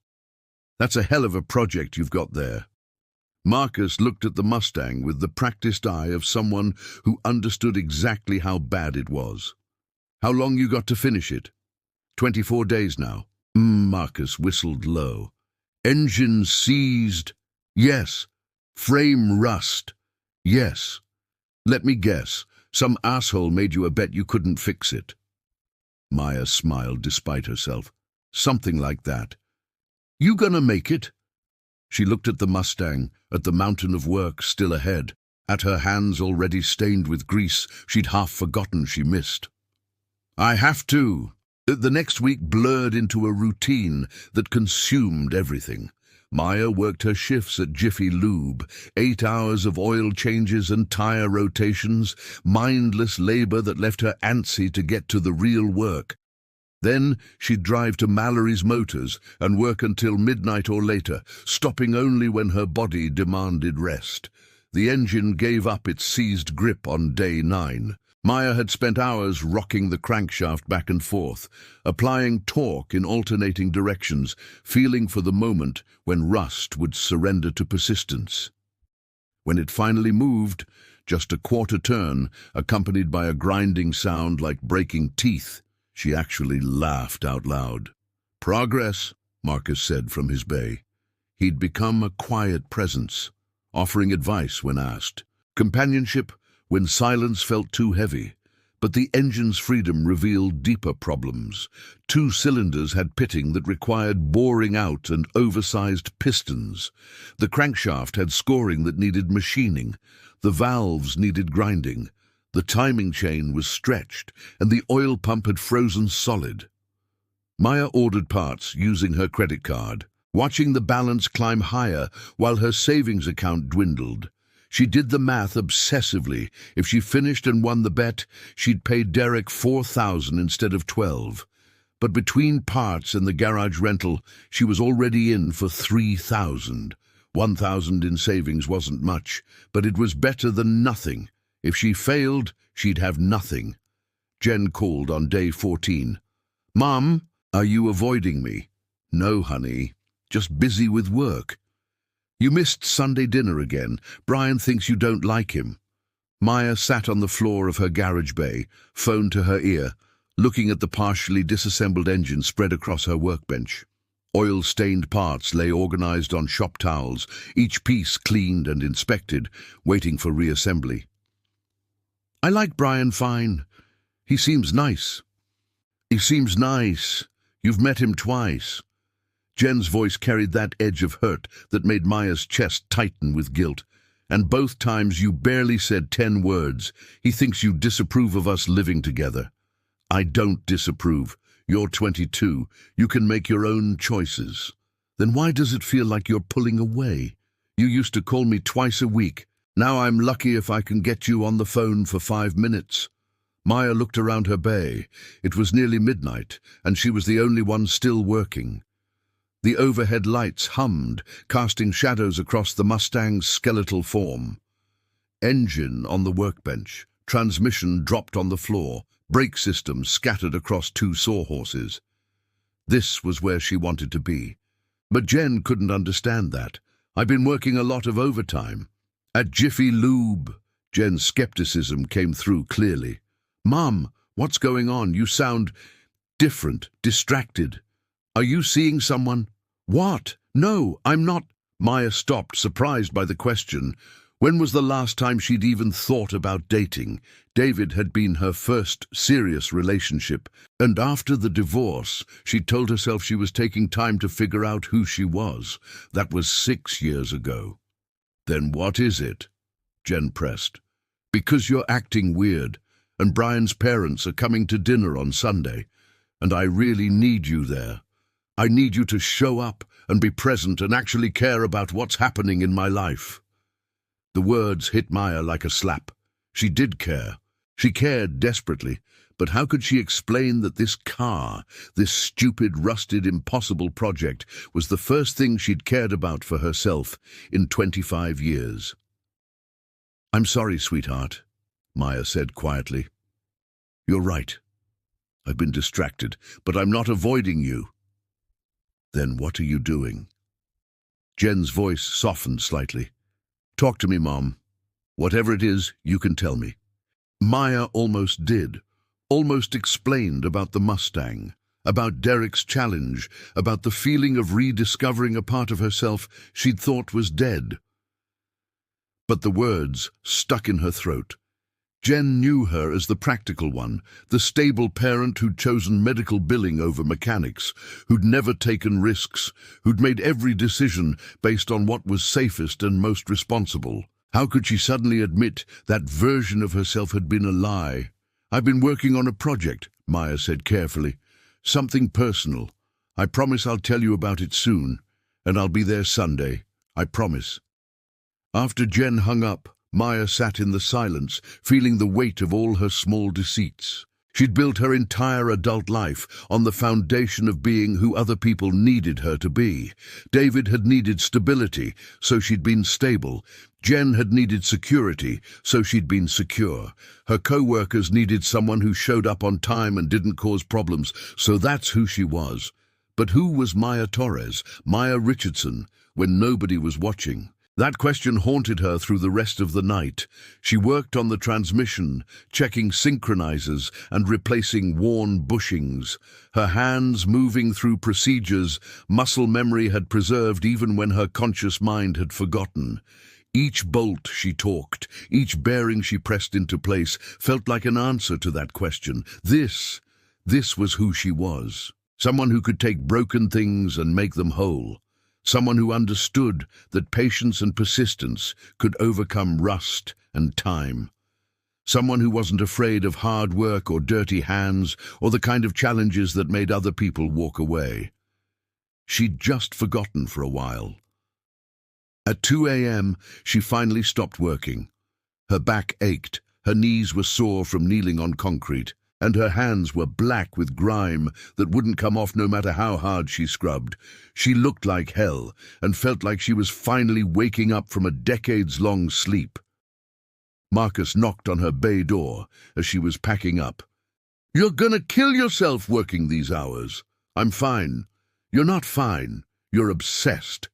That's a hell of a project you've got there." Marcus looked at the Mustang with the practiced eye of someone who understood exactly how bad it was. "How long you got to finish it?" 24 days now." Marcus whistled low. "Engine seized?" "Yes." "Frame rust?" "Yes." "Let me guess. Some asshole made you a bet you couldn't fix it." Maya smiled despite herself. "Something like that." "You gonna make it?" She looked at the Mustang, at the mountain of work still ahead, at her hands already stained with grease she'd half forgotten she missed. "I have to." The next week blurred into a routine that consumed everything. Maya worked her shifts at Jiffy Lube, 8 hours of oil changes and tire rotations, mindless labor that left her antsy to get to the real work. Then she'd drive to Mallory's Motors and work until midnight or later, stopping only when her body demanded rest. The engine gave up its seized grip on day 9. Maya had spent hours rocking the crankshaft back and forth, applying torque in alternating directions, feeling for the moment when rust would surrender to persistence. When it finally moved, just a quarter turn, accompanied by a grinding sound like breaking teeth, she actually laughed out loud. "Progress," Marcus said from his bay. He'd become a quiet presence, offering advice when asked, companionship when silence felt too heavy, But the engine's freedom revealed deeper problems. 2 cylinders had pitting that required boring out and oversized pistons. The crankshaft had scoring that needed machining. The valves needed grinding. The timing chain was stretched, and the oil pump had frozen solid. Maya ordered parts using her credit card, watching the balance climb higher while her savings account dwindled. She did the math obsessively. If she finished and won the bet, she'd pay Derek $4,000 instead of $12,000. But between parts and the garage rental, she was already in for $3,000. $1,000 in savings wasn't much, but it was better than nothing. If she failed, she'd have nothing. Jen called on day 14. "Mom, are you avoiding me?" "No, honey. Just busy with work." "You missed Sunday dinner again. Brian thinks you don't like him." Maya sat on the floor of her garage bay, phone to her ear, looking at the partially disassembled engine spread across her workbench. Oil-stained parts lay organized on shop towels, each piece cleaned and inspected, waiting for reassembly. "I like Brian fine. He seems nice." "He seems nice. You've met him twice." Jen's voice carried that edge of hurt that made Maya's chest tighten with guilt. "And both times you barely said 10 words. He thinks you disapprove of us living together." "I don't disapprove. You're 22. You can make your own choices." "Then why does it feel like you're pulling away? You used to call me twice a week. Now I'm lucky if I can get you on the phone for 5 minutes. Maya looked around her bay. It was nearly midnight, and she was the only one still working. The overhead lights hummed, casting shadows across the Mustang's skeletal form. Engine on the workbench, transmission dropped on the floor, brake systems scattered across 2 sawhorses. This was where she wanted to be. But Jen couldn't understand that. "I've been working a lot of overtime." "At Jiffy Lube." Jen's skepticism came through clearly. "Mom, what's going on? You sound different, distracted. Are you seeing someone?" "What? No, I'm not." Maya stopped, surprised by the question. When was the last time she'd even thought about dating? David had been her first serious relationship, and after the divorce, she told herself she was taking time to figure out who she was. That was 6 years ago. "Then what is it?" Jen pressed. "Because you're acting weird, and Brian's parents are coming to dinner on Sunday, and I really need you there. I need you to show up and be present and actually care about what's happening in my life." The words hit Maya like a slap. She did care. She cared desperately, but how could she explain that this car, this stupid, rusted, impossible project, was the first thing she'd cared about for herself in 25 years? "I'm sorry, sweetheart," Maya said quietly. "You're right. I've been distracted, but I'm not avoiding you." "Then what are you doing?" Jen's voice softened slightly. "Talk to me, Mom. Whatever it is, you can tell me." Maya almost did, almost explained about the Mustang, about Derek's challenge, about the feeling of rediscovering a part of herself she'd thought was dead. But the words stuck in her throat. Jen knew her as the practical one, the stable parent who'd chosen medical billing over mechanics, who'd never taken risks, who'd made every decision based on what was safest and most responsible. How could she suddenly admit that version of herself had been a lie? "I've been working on a project," Maya said carefully. "Something personal. I promise I'll tell you about it soon, and I'll be there Sunday. I promise." After Jen hung up, Maya sat in the silence, feeling the weight of all her small deceits. She'd built her entire adult life on the foundation of being who other people needed her to be. David had needed stability, so she'd been stable. Jen had needed security, so she'd been secure. Her co-workers needed someone who showed up on time and didn't cause problems, so that's who she was. But who was Maya Torres, Maya Richardson, when nobody was watching? That question haunted her through the rest of the night. She worked on the transmission, checking synchronizers and replacing worn bushings. Her hands moving through procedures muscle memory had preserved even when her conscious mind had forgotten. Each bolt she torqued, each bearing she pressed into place, felt like an answer to that question. This was who she was. Someone who could take broken things and make them whole. Someone who understood that patience and persistence could overcome rust and time. Someone who wasn't afraid of hard work or dirty hands or the kind of challenges that made other people walk away. She'd just forgotten for a while. At 2 a.m., she finally stopped working. Her back ached, her knees were sore from kneeling on concrete, and her hands were black with grime that wouldn't come off no matter how hard she scrubbed. She looked like hell and felt like she was finally waking up from a decades-long sleep. Marcus knocked on her bay door as she was packing up. "You're gonna kill yourself working these hours." "I'm fine." "You're not fine. You're obsessed."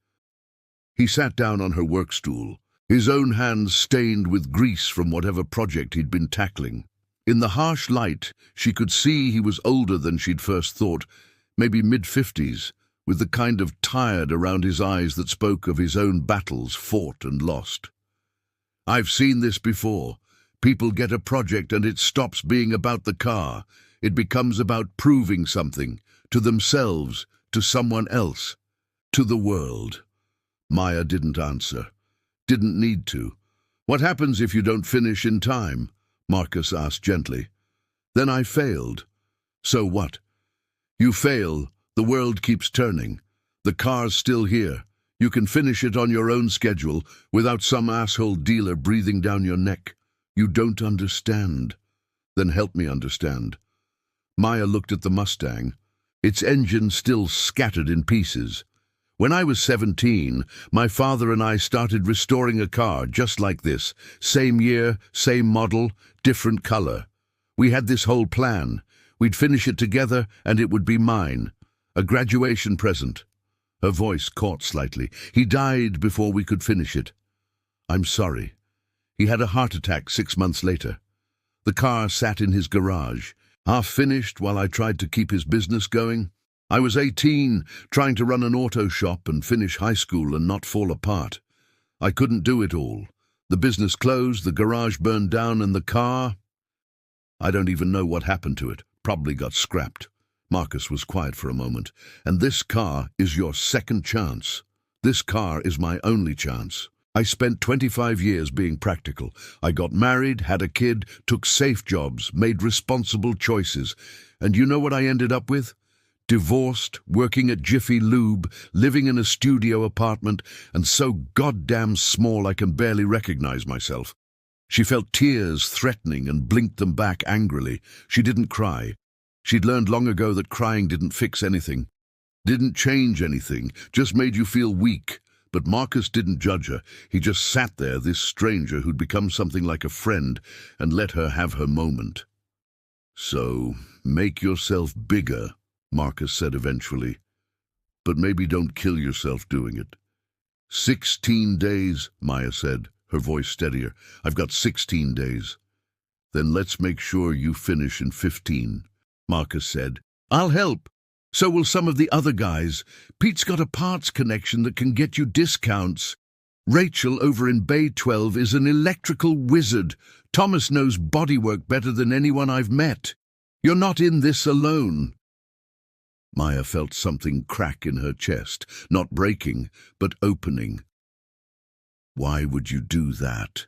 He sat down on her work stool, his own hands stained with grease from whatever project he'd been tackling. In the harsh light, she could see he was older than she'd first thought, maybe mid-50s, with the kind of tired around his eyes that spoke of his own battles fought and lost. "I've seen this before. People get a project and it stops being about the car. It becomes about proving something, to themselves, to someone else, to the world." Maya didn't answer. Didn't need to. "What happens if you don't finish in time?" Marcus asked gently. "Then I failed." "So what?" "You fail, the world keeps turning. The car's still here. You can finish it on your own schedule without some asshole dealer breathing down your neck. You don't understand." "Then help me understand." Maya looked at the Mustang, its engine still scattered in pieces. "When I was 17, my father and I started restoring a car just like this. Same year, same model, different color. We had this whole plan. We'd finish it together and it would be mine. A graduation present." Her voice caught slightly. "He died before we could finish it." "I'm sorry." "He had a heart attack 6 months later. The car sat in his garage, half finished while I tried to keep his business going. I was 18, trying to run an auto shop and finish high school and not fall apart. I couldn't do it all. The business closed, the garage burned down, and the car... I don't even know what happened to it. Probably got scrapped." Marcus was quiet for a moment. "And this car is your second chance. This car is my only chance. I spent 25 years being practical. I got married, had a kid, took safe jobs, made responsible choices. And you know what I ended up with? Divorced, working at Jiffy Lube, living in a studio apartment, and so goddamn small I can barely recognize myself." She felt tears threatening and blinked them back angrily. She didn't cry. She'd learned long ago that crying didn't fix anything, didn't change anything, just made you feel weak. But Marcus didn't judge her. He just sat there, this stranger who'd become something like a friend, and let her have her moment. "So, make yourself bigger," Marcus said eventually. "But maybe don't kill yourself doing it." 16 days, Maya said, her voice steadier. "I've got 16 days. "Then let's make sure you finish in 15, Marcus said. "I'll help. So will some of the other guys. Pete's got a parts connection that can get you discounts. Rachel over in Bay 12 is an electrical wizard. Thomas knows bodywork better than anyone I've met. You're not in this alone." Maya felt something crack in her chest, not breaking, but opening. "Why would you do that?"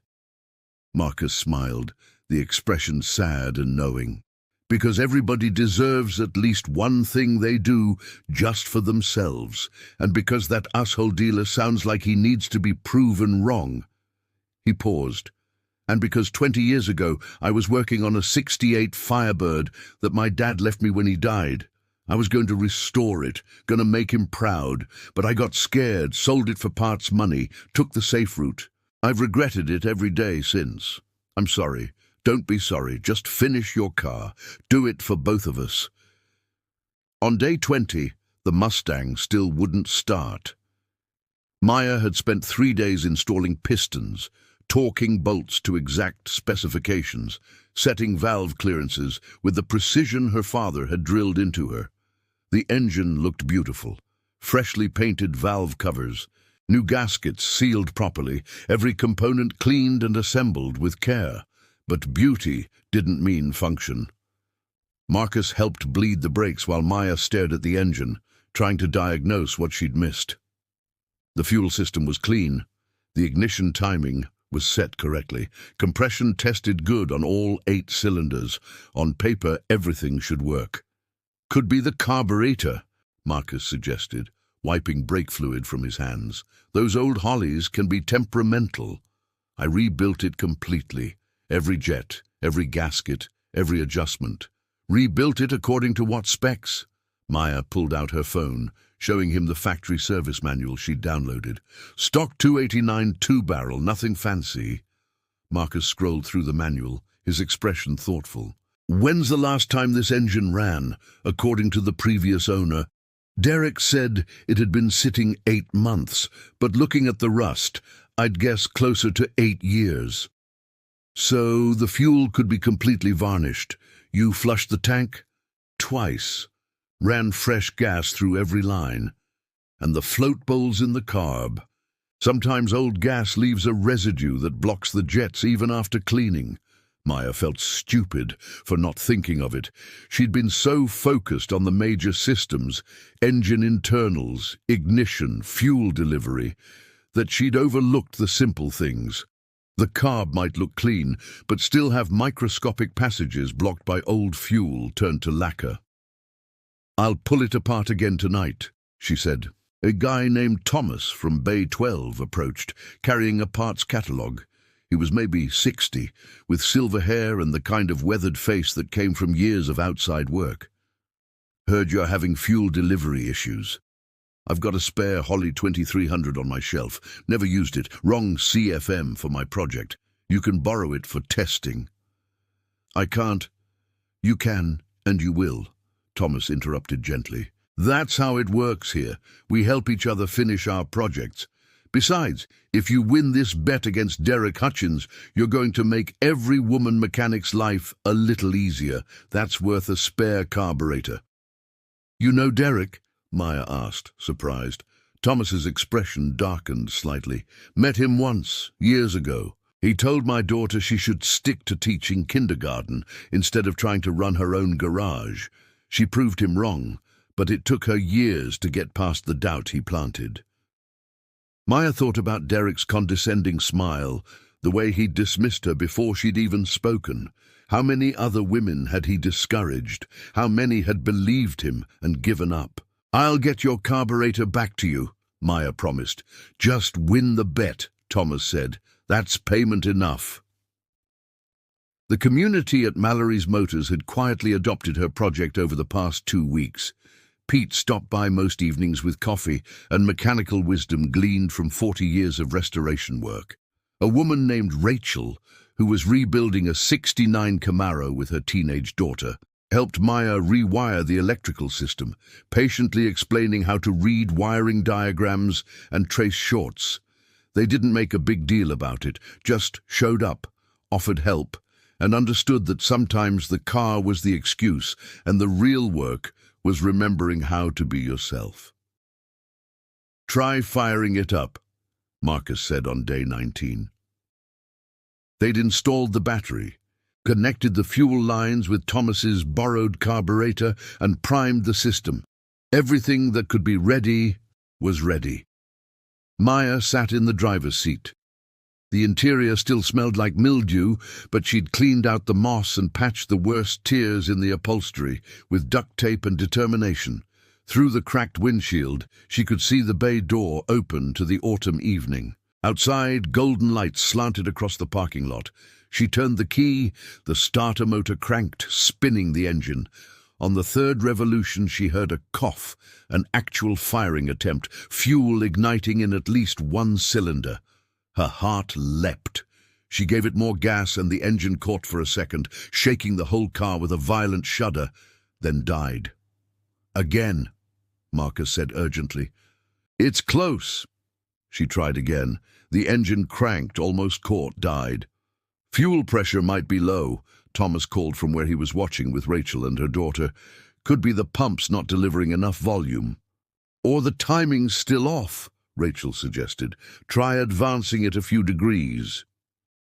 Marcus smiled, the expression sad and knowing. "Because everybody deserves at least one thing they do just for themselves, and because that asshole dealer sounds like he needs to be proven wrong." He paused. "And because 20 years ago I was working on a '68 Firebird that my dad left me when he died. I was going to restore it, going to make him proud, but I got scared, sold it for parts money, took the safe route. I've regretted it every day since. I'm sorry. Don't be sorry. Just finish your car. Do it for both of us." On day 20, the Mustang still wouldn't start. Maya had spent 3 days installing pistons, torquing bolts to exact specifications, setting valve clearances with the precision her father had drilled into her. The engine looked beautiful. Freshly painted valve covers, New gaskets sealed properly, every component cleaned and assembled with care. But beauty didn't mean function. Marcus helped bleed the brakes while Maya stared at the engine, trying to diagnose what she'd missed. The fuel system was clean. The ignition timing was set correctly. Compression tested good on all 8 cylinders. On paper, everything should work. Could be the carburetor, Marcus suggested, wiping brake fluid from his hands. Those old Hollies can be temperamental. I rebuilt it completely. Every jet, every gasket, every adjustment. Rebuilt it according to what specs? Maya pulled out her phone, showing him the factory service manual she'd downloaded. Stock 289 2-barrel, nothing fancy. Marcus scrolled through the manual, his expression thoughtful. When's the last time this engine ran, according to the previous owner? Derek said it had been sitting 8 months, but looking at the rust, I'd guess closer to 8 years. So the fuel could be completely varnished. You flushed the tank? Twice. Ran fresh gas through every line. And the float bowls in the carb. Sometimes old gas leaves a residue that blocks the jets even after cleaning. Maya felt stupid for not thinking of it. She'd been so focused on the major systems, engine internals, ignition, fuel delivery, that she'd overlooked the simple things. The carb might look clean, but still have microscopic passages blocked by old fuel turned to lacquer. I'll pull it apart again tonight, she said. A guy named Thomas from Bay 12 approached, carrying a parts catalogue. He was maybe 60, with silver hair and the kind of weathered face that came from years of outside work. Heard you're having fuel delivery issues. I've got a spare Holly 2300 on my shelf. Never used it. Wrong CFM for my project. You can borrow it for testing. I can't. You can, and you will, Thomas interrupted gently. That's how it works here. We help each other finish our projects. Besides, if you win this bet against Derek Hutchins, you're going to make every woman mechanic's life a little easier. That's worth a spare carburetor. You know Derek? Maya asked, surprised. Thomas's expression darkened slightly. Met him once, years ago. He told my daughter she should stick to teaching kindergarten instead of trying to run her own garage. She proved him wrong, but it took her years to get past the doubt he planted. Maya thought about Derek's condescending smile, the way he'd dismissed her before she'd even spoken. How many other women had he discouraged? How many had believed him and given up? I'll get your carburetor back to you, Maya promised. Just win the bet, Thomas said. That's payment enough. The community at Mallory's Motors had quietly adopted her project over the past 2 weeks. Pete stopped by most evenings with coffee and mechanical wisdom gleaned from 40 years of restoration work. A woman named Rachel, who was rebuilding a '69 Camaro with her teenage daughter, helped Maya rewire the electrical system, patiently explaining how to read wiring diagrams and trace shorts. They didn't make a big deal about it, just showed up, offered help, and understood that sometimes the car was the excuse and the real work was remembering how to be yourself. Try firing it up, Marcus said on day 19. They'd installed the battery, connected the fuel lines with Thomas's borrowed carburetor, and primed the system. Everything that could be ready was ready. Maya sat in the driver's seat. The interior still smelled like mildew, but she'd cleaned out the moss and patched the worst tears in the upholstery with duct tape and determination. Through the cracked windshield, she could see the bay door open to the autumn evening. Outside, golden lights slanted across the parking lot. She turned the key, the starter motor cranked, spinning the engine. On the 3rd revolution, she heard a cough, an actual firing attempt, fuel igniting in at least 1 cylinder. Her heart leapt. She gave it more gas and the engine caught for a second, shaking the whole car with a violent shudder, then died. Again, Marcus said urgently. It's close. She tried again. The engine cranked, almost caught, died. Fuel pressure might be low, Thomas called from where he was watching with Rachel and her daughter. Could be the pumps not delivering enough volume. Or the timing's still off, Rachel suggested. Try advancing it a few degrees.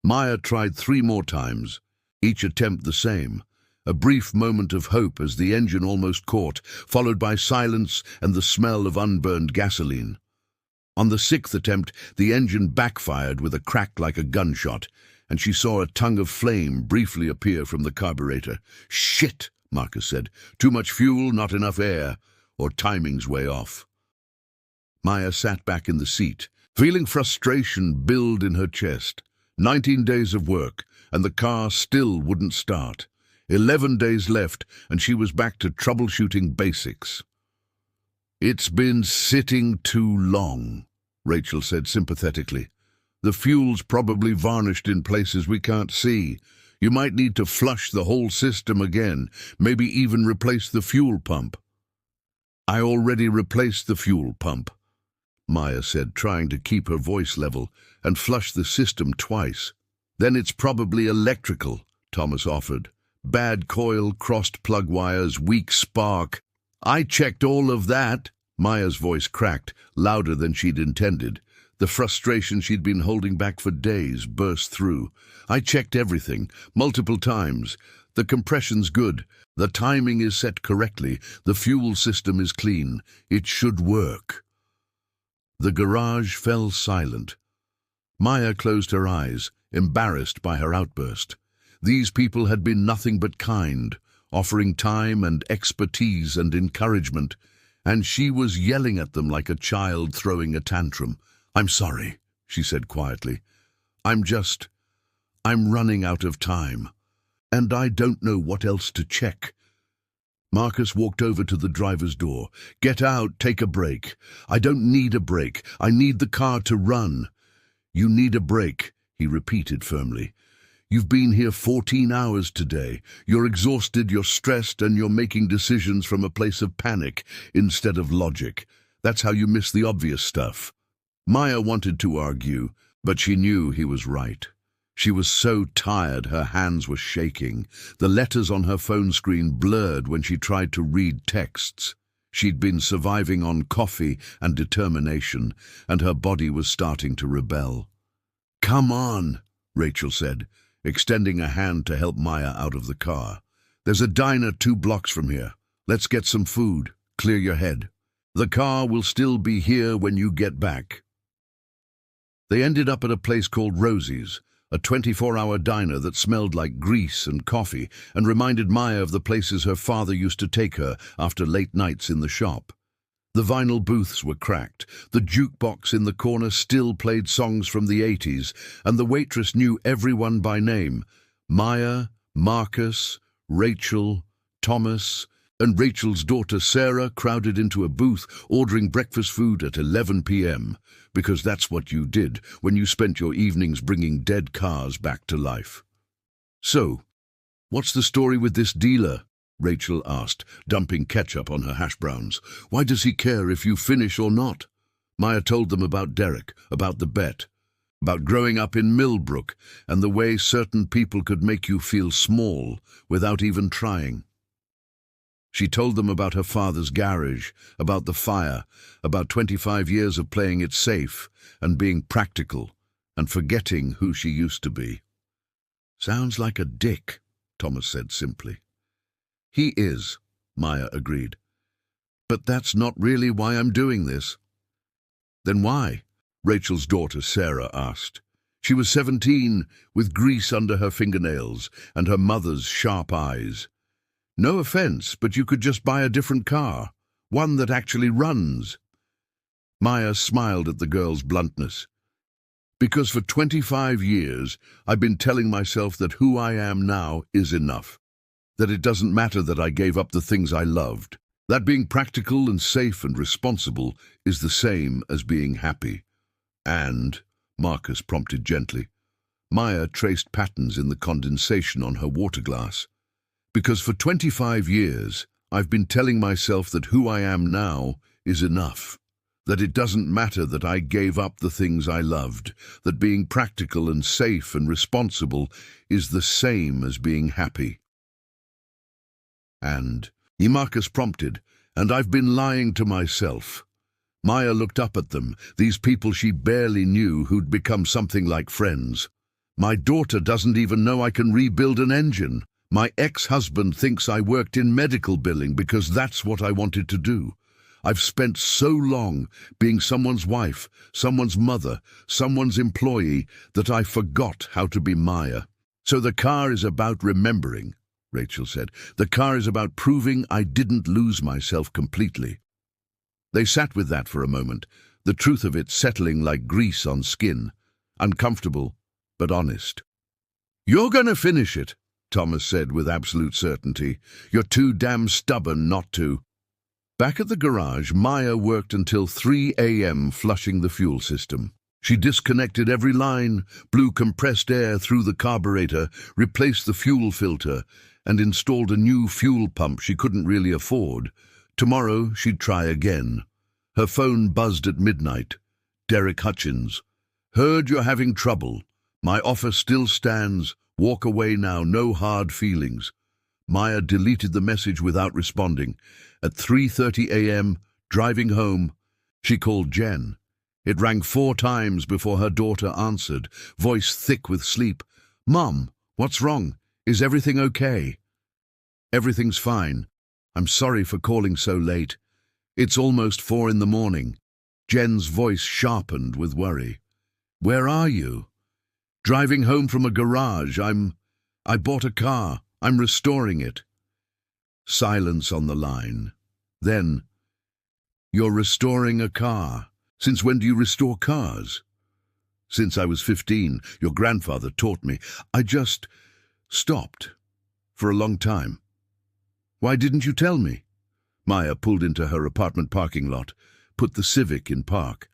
Maya tried 3 more times, each attempt the same. A brief moment of hope as the engine almost caught, followed by silence and the smell of unburned gasoline. On the 6th attempt, the engine backfired with a crack like a gunshot, and she saw a tongue of flame briefly appear from the carburetor. "Shit," Marcus said. "Too much fuel, not enough air, or timing's way off." Maya sat back in the seat, feeling frustration build in her chest. 19 days of work, and the car still wouldn't start. 11 days left, and she was back to troubleshooting basics. "It's been sitting too long," Rachel said sympathetically. "The fuel's probably varnished in places we can't see. You might need to flush the whole system again, maybe even replace the fuel pump." "I already replaced the fuel pump," Maya said, trying to keep her voice level, "and flushed the system twice." "Then it's probably electrical," Thomas offered. "Bad coil, crossed plug wires, weak spark." "I checked all of that." Maya's voice cracked, louder than she'd intended. The frustration she'd been holding back for days burst through. "I checked everything, multiple times. The compression's good. The timing is set correctly. The fuel system is clean. It should work." The garage fell silent. Maya closed her eyes, embarrassed by her outburst. These people had been nothing but kind, offering time and expertise and encouragement, and she was yelling at them like a child throwing a tantrum. "I'm sorry," she said quietly. I'm running out of time, and I don't know what else to check." Marcus walked over to the driver's door. "Get out, take a break." "I don't need a break. I need the car to run." "You need a break," he repeated firmly. "You've been here 14 hours today. You're exhausted, you're stressed, and you're making decisions from a place of panic instead of logic. That's how you miss the obvious stuff." Maya wanted to argue, but she knew he was right. She was so tired her hands were shaking. The letters on her phone screen blurred when she tried to read texts. She'd been surviving on coffee and determination, and her body was starting to rebel. "Come on," Rachel said, extending a hand to help Maya out of the car. "There's a diner 2 blocks from here. Let's get some food. Clear your head. The car will still be here when you get back." They ended up at a place called Rosie's, a 24-hour diner that smelled like grease and coffee and reminded Maya of the places her father used to take her after late nights in the shop. The vinyl booths were cracked, the jukebox in the corner still played songs from the 80s, and the waitress knew everyone by name: Maya, Marcus, Rachel, Thomas, and Rachel's daughter Sarah crowded into a booth ordering breakfast food at 11 p.m., because that's what you did when you spent your evenings bringing dead cars back to life. "So, what's the story with this dealer?" Rachel asked, dumping ketchup on her hash browns. "Why does he care if you finish or not?" Maya told them about Derek, about the bet, about growing up in Millbrook, and the way certain people could make you feel small without even trying. She told them about her father's garage, about the fire, about 25 years of playing it safe and being practical and forgetting who she used to be. "Sounds like a dick," Thomas said simply. "He is," Maya agreed. "But that's not really why I'm doing this." "Then why?" Rachel's daughter Sarah asked. She was 17, with grease under her fingernails and her mother's sharp eyes. "No offense, but you could just buy a different car, one that actually runs." Maya smiled at the girl's bluntness. "Because for 25 years I've been telling myself that who I am now is enough, that it doesn't matter that I gave up the things I loved, that being practical and safe and responsible is the same as being happy." "And," Marcus prompted gently. Maya traced patterns in the condensation on her water glass. "Because for 25 years I've been telling myself that who I am now is enough, that it doesn't matter that I gave up the things I loved, that being practical and safe and responsible is the same as being happy." "And," Marcus prompted, "and I've been lying to myself." Maya looked up at them, these people she barely knew who'd become something like friends. My daughter doesn't even know I can rebuild an engine. My ex-husband thinks I worked in medical billing because that's what I wanted to do. I've spent so long being someone's wife, someone's mother, someone's employee that I forgot how to be Maya. So the car is about remembering, Rachel said. The car is about proving I didn't lose myself completely. They sat with that for a moment, the truth of it settling like grease on skin, uncomfortable but honest. "You're going to finish it," Thomas said with absolute certainty. "You're too damn stubborn not to." Back at the garage, Maya worked until 3 a.m. flushing the fuel system. She disconnected every line, blew compressed air through the carburetor, replaced the fuel filter, and installed a new fuel pump she couldn't really afford. Tomorrow she'd try again. Her phone buzzed at midnight. Derek Hutchins. "Heard you're having trouble. My offer still stands. Walk away now, no hard feelings." Maya deleted the message without responding. At 3:30 a.m., driving home, she called Jen. It rang 4 times before her daughter answered, voice thick with sleep. "Mom, what's wrong? Is everything okay?" "Everything's fine. I'm sorry for calling so late. It's almost 4 in the morning." Jen's voice sharpened with worry. "Where are you?" "Driving home from a garage. I bought a car. I'm restoring it." Silence on the line. Then, "You're restoring a car. Since when do you restore cars?" "Since I was 15. Your grandfather taught me. I just stopped. For a long time." "Why didn't you tell me?" Maya pulled into her apartment parking lot, put the Civic in park.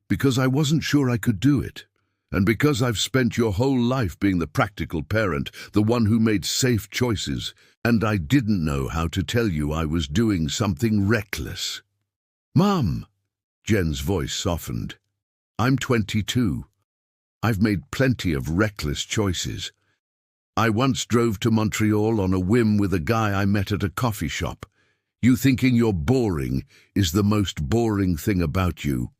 "Because I wasn't sure I could do it. And because I've spent your whole life being the practical parent, the one who made safe choices, and I didn't know how to tell you I was doing something reckless." "Mom!" Jen's voice softened. "I'm 22. I've made plenty of reckless choices. I once drove to Montreal on a whim with a guy I met at a coffee shop. You thinking you're boring is the most boring thing about you."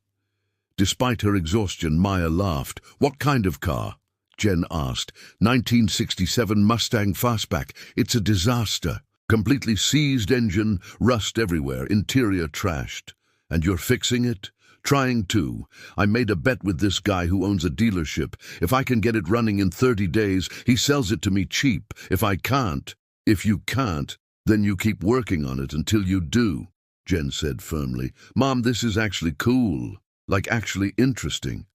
Despite her exhaustion, Maya laughed. "What kind of car?" Jen asked. 1967 Mustang Fastback. It's a disaster. Completely seized engine, rust everywhere, interior trashed. "And you're fixing it?" "Trying to. I made a bet with this guy who owns a dealership. If I can get it running in 30 days, he sells it to me cheap. If you can't, then you keep working on it until you do," Jen said firmly. "Mom, this is actually cool. Like actually interesting.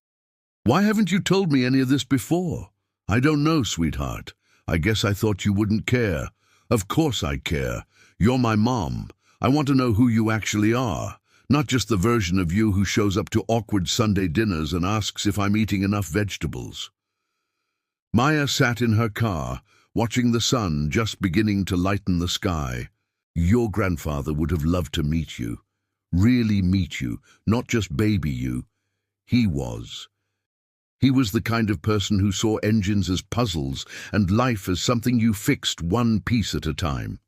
Why haven't you told me any of this before?" "I don't know, sweetheart. I guess I thought you wouldn't care." "Of course I care. You're my mom. I want to know who you actually are, not just the version of you who shows up to awkward Sunday dinners and asks if I'm eating enough vegetables." Maya sat in her car, watching the sun just beginning to lighten the sky. "Your grandfather would have loved to meet you. Really meet you, not just baby you. He was. He was the kind of person who saw engines as puzzles and life as something you fixed one piece at a time."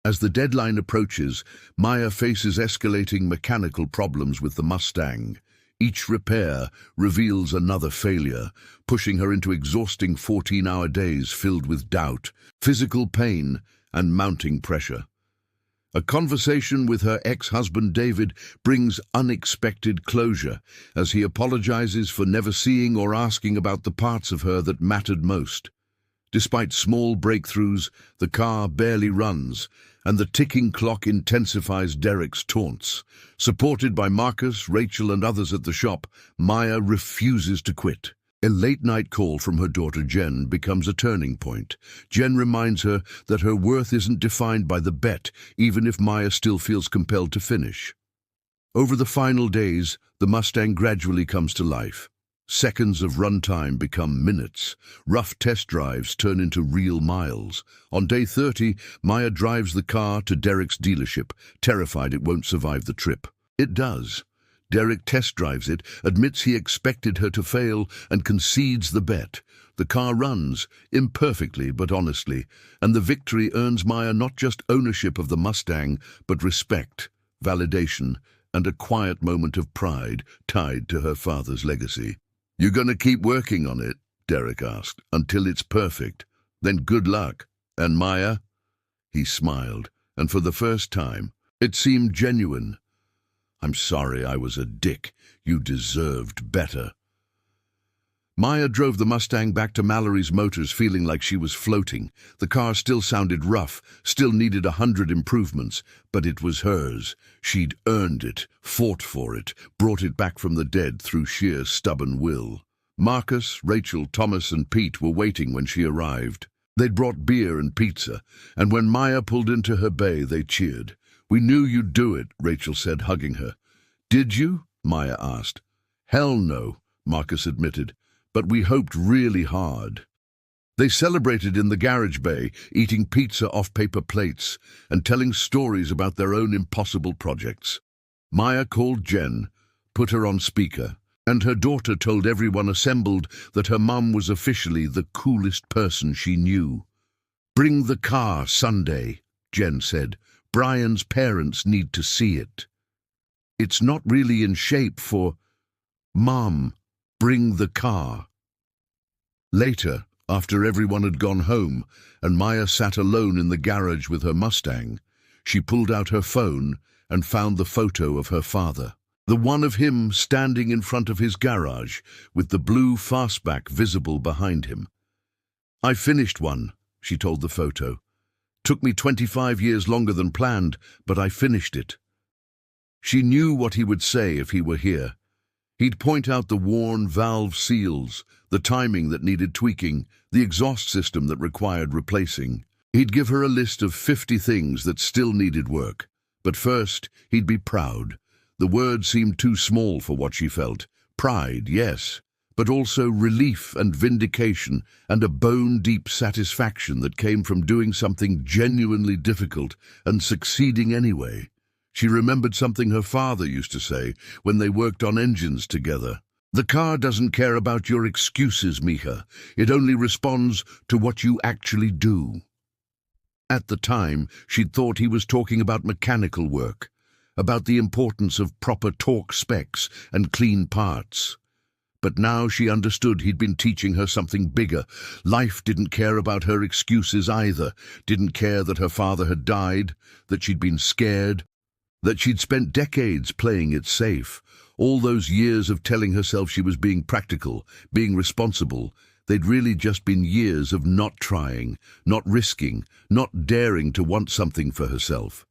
As the deadline approaches, Maya faces escalating mechanical problems with the Mustang. Each repair reveals another failure, pushing her into exhausting 14-hour days filled with doubt, physical pain, and mounting pressure. A conversation with her ex-husband David brings unexpected closure as he apologizes for never seeing or asking about the parts of her that mattered most. Despite small breakthroughs, the car barely runs, and the ticking clock intensifies Derek's taunts. Supported by Marcus, Rachel, and others at the shop, Maya refuses to quit. A late-night call from her daughter Jen becomes a turning point. Jen reminds her that her worth isn't defined by the bet, even if Maya still feels compelled to finish. Over the final days, the Mustang gradually comes to life. Seconds of runtime become minutes. Rough test drives turn into real miles. On day 30, Maya drives the car to Derek's dealership, terrified it won't survive the trip. It does. Derek test drives it, admits he expected her to fail, and concedes the bet. The car runs, imperfectly but honestly, and the victory earns Maya not just ownership of the Mustang, but respect, validation, and a quiet moment of pride tied to her father's legacy. "You gonna keep working on it?" Derek asked, "until it's perfect. Then good luck. And Maya?" He smiled, and for the first time, it seemed genuine. "I'm sorry I was a dick. You deserved better." Maya drove the Mustang back to Mallory's Motors feeling like she was floating. The car still sounded rough, still needed 100 improvements, but it was hers. She'd earned it, fought for it, brought it back from the dead through sheer stubborn will. Marcus, Rachel, Thomas, and Pete were waiting when she arrived. They'd brought beer and pizza, and when Maya pulled into her bay, they cheered. "We knew you'd do it," Rachel said, hugging her. "Did you?" Maya asked. "Hell no," Marcus admitted, "but we hoped really hard." They celebrated in the garage bay, eating pizza off paper plates and telling stories about their own impossible projects. Maya called Jen, put her on speaker, and her daughter told everyone assembled that her mum was officially the coolest person she knew. "Bring the car Sunday," Jen said. "Brian's parents need to see it. It's not really in shape for—" "Mom, bring the car." Later, after everyone had gone home and Maya sat alone in the garage with her Mustang, she pulled out her phone and found the photo of her father. The one of him standing in front of his garage with the blue fastback visible behind him. "I finished one," she told the photo. "Took me 25 years longer than planned, but I finished it." She knew what he would say if he were here. He'd point out the worn valve seals, the timing that needed tweaking, the exhaust system that required replacing. He'd give her a list of 50 things that still needed work. But first, he'd be proud. The word seemed too small for what she felt. Pride, yes, but also relief and vindication and a bone-deep satisfaction that came from doing something genuinely difficult and succeeding anyway. She remembered something her father used to say when they worked on engines together. "The car doesn't care about your excuses, Mija. It only responds to what you actually do." At the time, she'd thought he was talking about mechanical work, about the importance of proper torque specs and clean parts. But now she understood he'd been teaching her something bigger. Life didn't care about her excuses either, didn't care that her father had died, that she'd been scared, that she'd spent decades playing it safe. All those years of telling herself she was being practical, being responsible, they'd really just been years of not trying, not risking, not daring to want something for herself.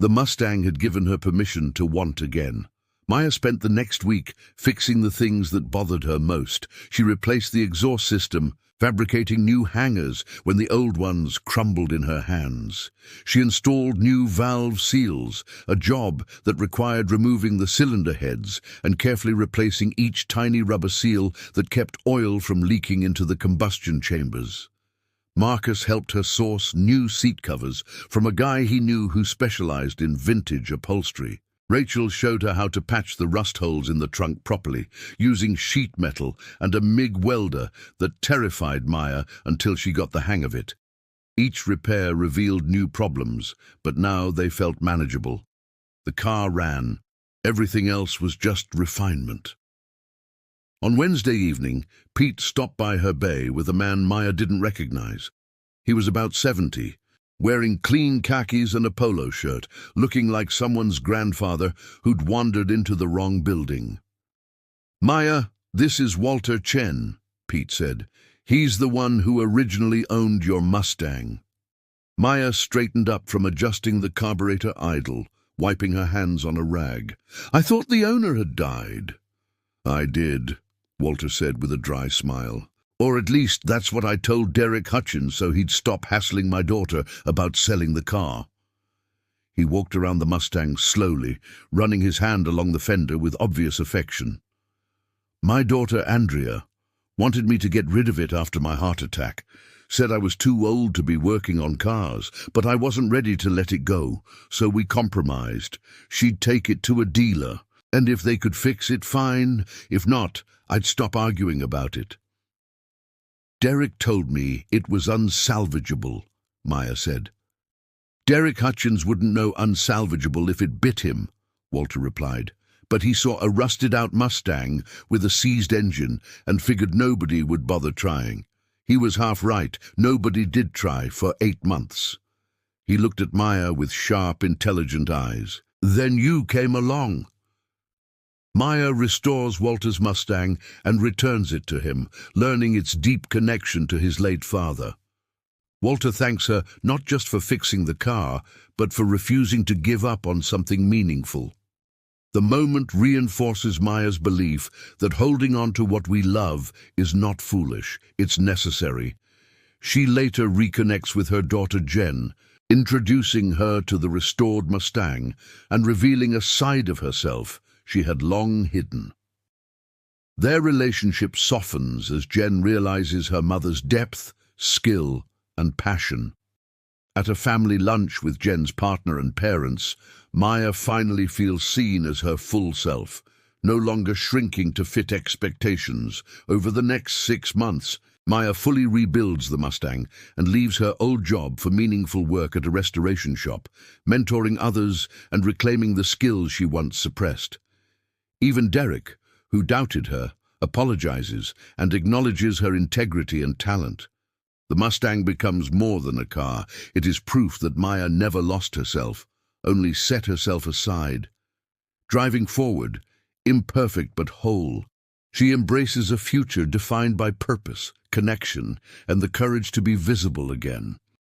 The Mustang had given her permission to want again. Maya spent the next week fixing the things that bothered her most. She replaced the exhaust system, fabricating new hangers when the old ones crumbled in her hands. She installed new valve seals, a job that required removing the cylinder heads and carefully replacing each tiny rubber seal that kept oil from leaking into the combustion chambers. Marcus helped her source new seat covers from a guy he knew who specialized in vintage upholstery. Rachel showed her how to patch the rust holes in the trunk properly, using sheet metal and a MIG welder that terrified Maya until she got the hang of it. Each repair revealed new problems, but now they felt manageable. The car ran. Everything else was just refinement. On Wednesday evening, Pete stopped by her bay with a man Maya didn't recognize. He was about 70. Wearing clean khakis and a polo shirt, looking like someone's grandfather who'd wandered into the wrong building. "Maya, this is Walter Chen," Pete said. "He's the one who originally owned your Mustang." Maya straightened up from adjusting the carburetor idle, wiping her hands on a rag. "I thought the owner had died." "I did," Walter said with a dry smile. "Or at least that's what I told Derek Hutchins so he'd stop hassling my daughter about selling the car." He walked around the Mustang slowly, running his hand along the fender with obvious affection. "My daughter Andrea wanted me to get rid of it after my heart attack. Said I was too old to be working on cars, but I wasn't ready to let it go, so we compromised. She'd take it to a dealer, and if they could fix it, fine. If not, I'd stop arguing about it." "Derek told me it was unsalvageable," Maya said. "Derek Hutchins wouldn't know unsalvageable if it bit him," Walter replied. But he saw a rusted-out Mustang with a seized engine and figured nobody would bother trying. He was half right. Nobody did try for 8 months. He looked at Maya with sharp, intelligent eyes. Then you came along. Maya restores Walter's Mustang and returns it to him, learning its deep connection to his late father. Walter thanks her not just for fixing the car, but for refusing to give up on something meaningful. The moment reinforces Maya's belief that holding on to what we love is not foolish, it's necessary. She later reconnects with her daughter Jen, introducing her to the restored Mustang and revealing a side of herself she had long hidden. Their relationship softens as Jen realizes her mother's depth, skill, and passion. At a family lunch with Jen's partner and parents, Maya finally feels seen as her full self, no longer shrinking to fit expectations. Over the next 6 months, Maya fully rebuilds the Mustang and leaves her old job for meaningful work at a restoration shop, mentoring others and reclaiming the skills she once suppressed. Even Derek, who doubted her, apologizes and acknowledges her integrity and talent. The Mustang becomes more than a car. It is proof that Maya never lost herself, only set herself aside. Driving forward, imperfect but whole, she embraces a future defined by purpose, connection, and the courage to be visible again.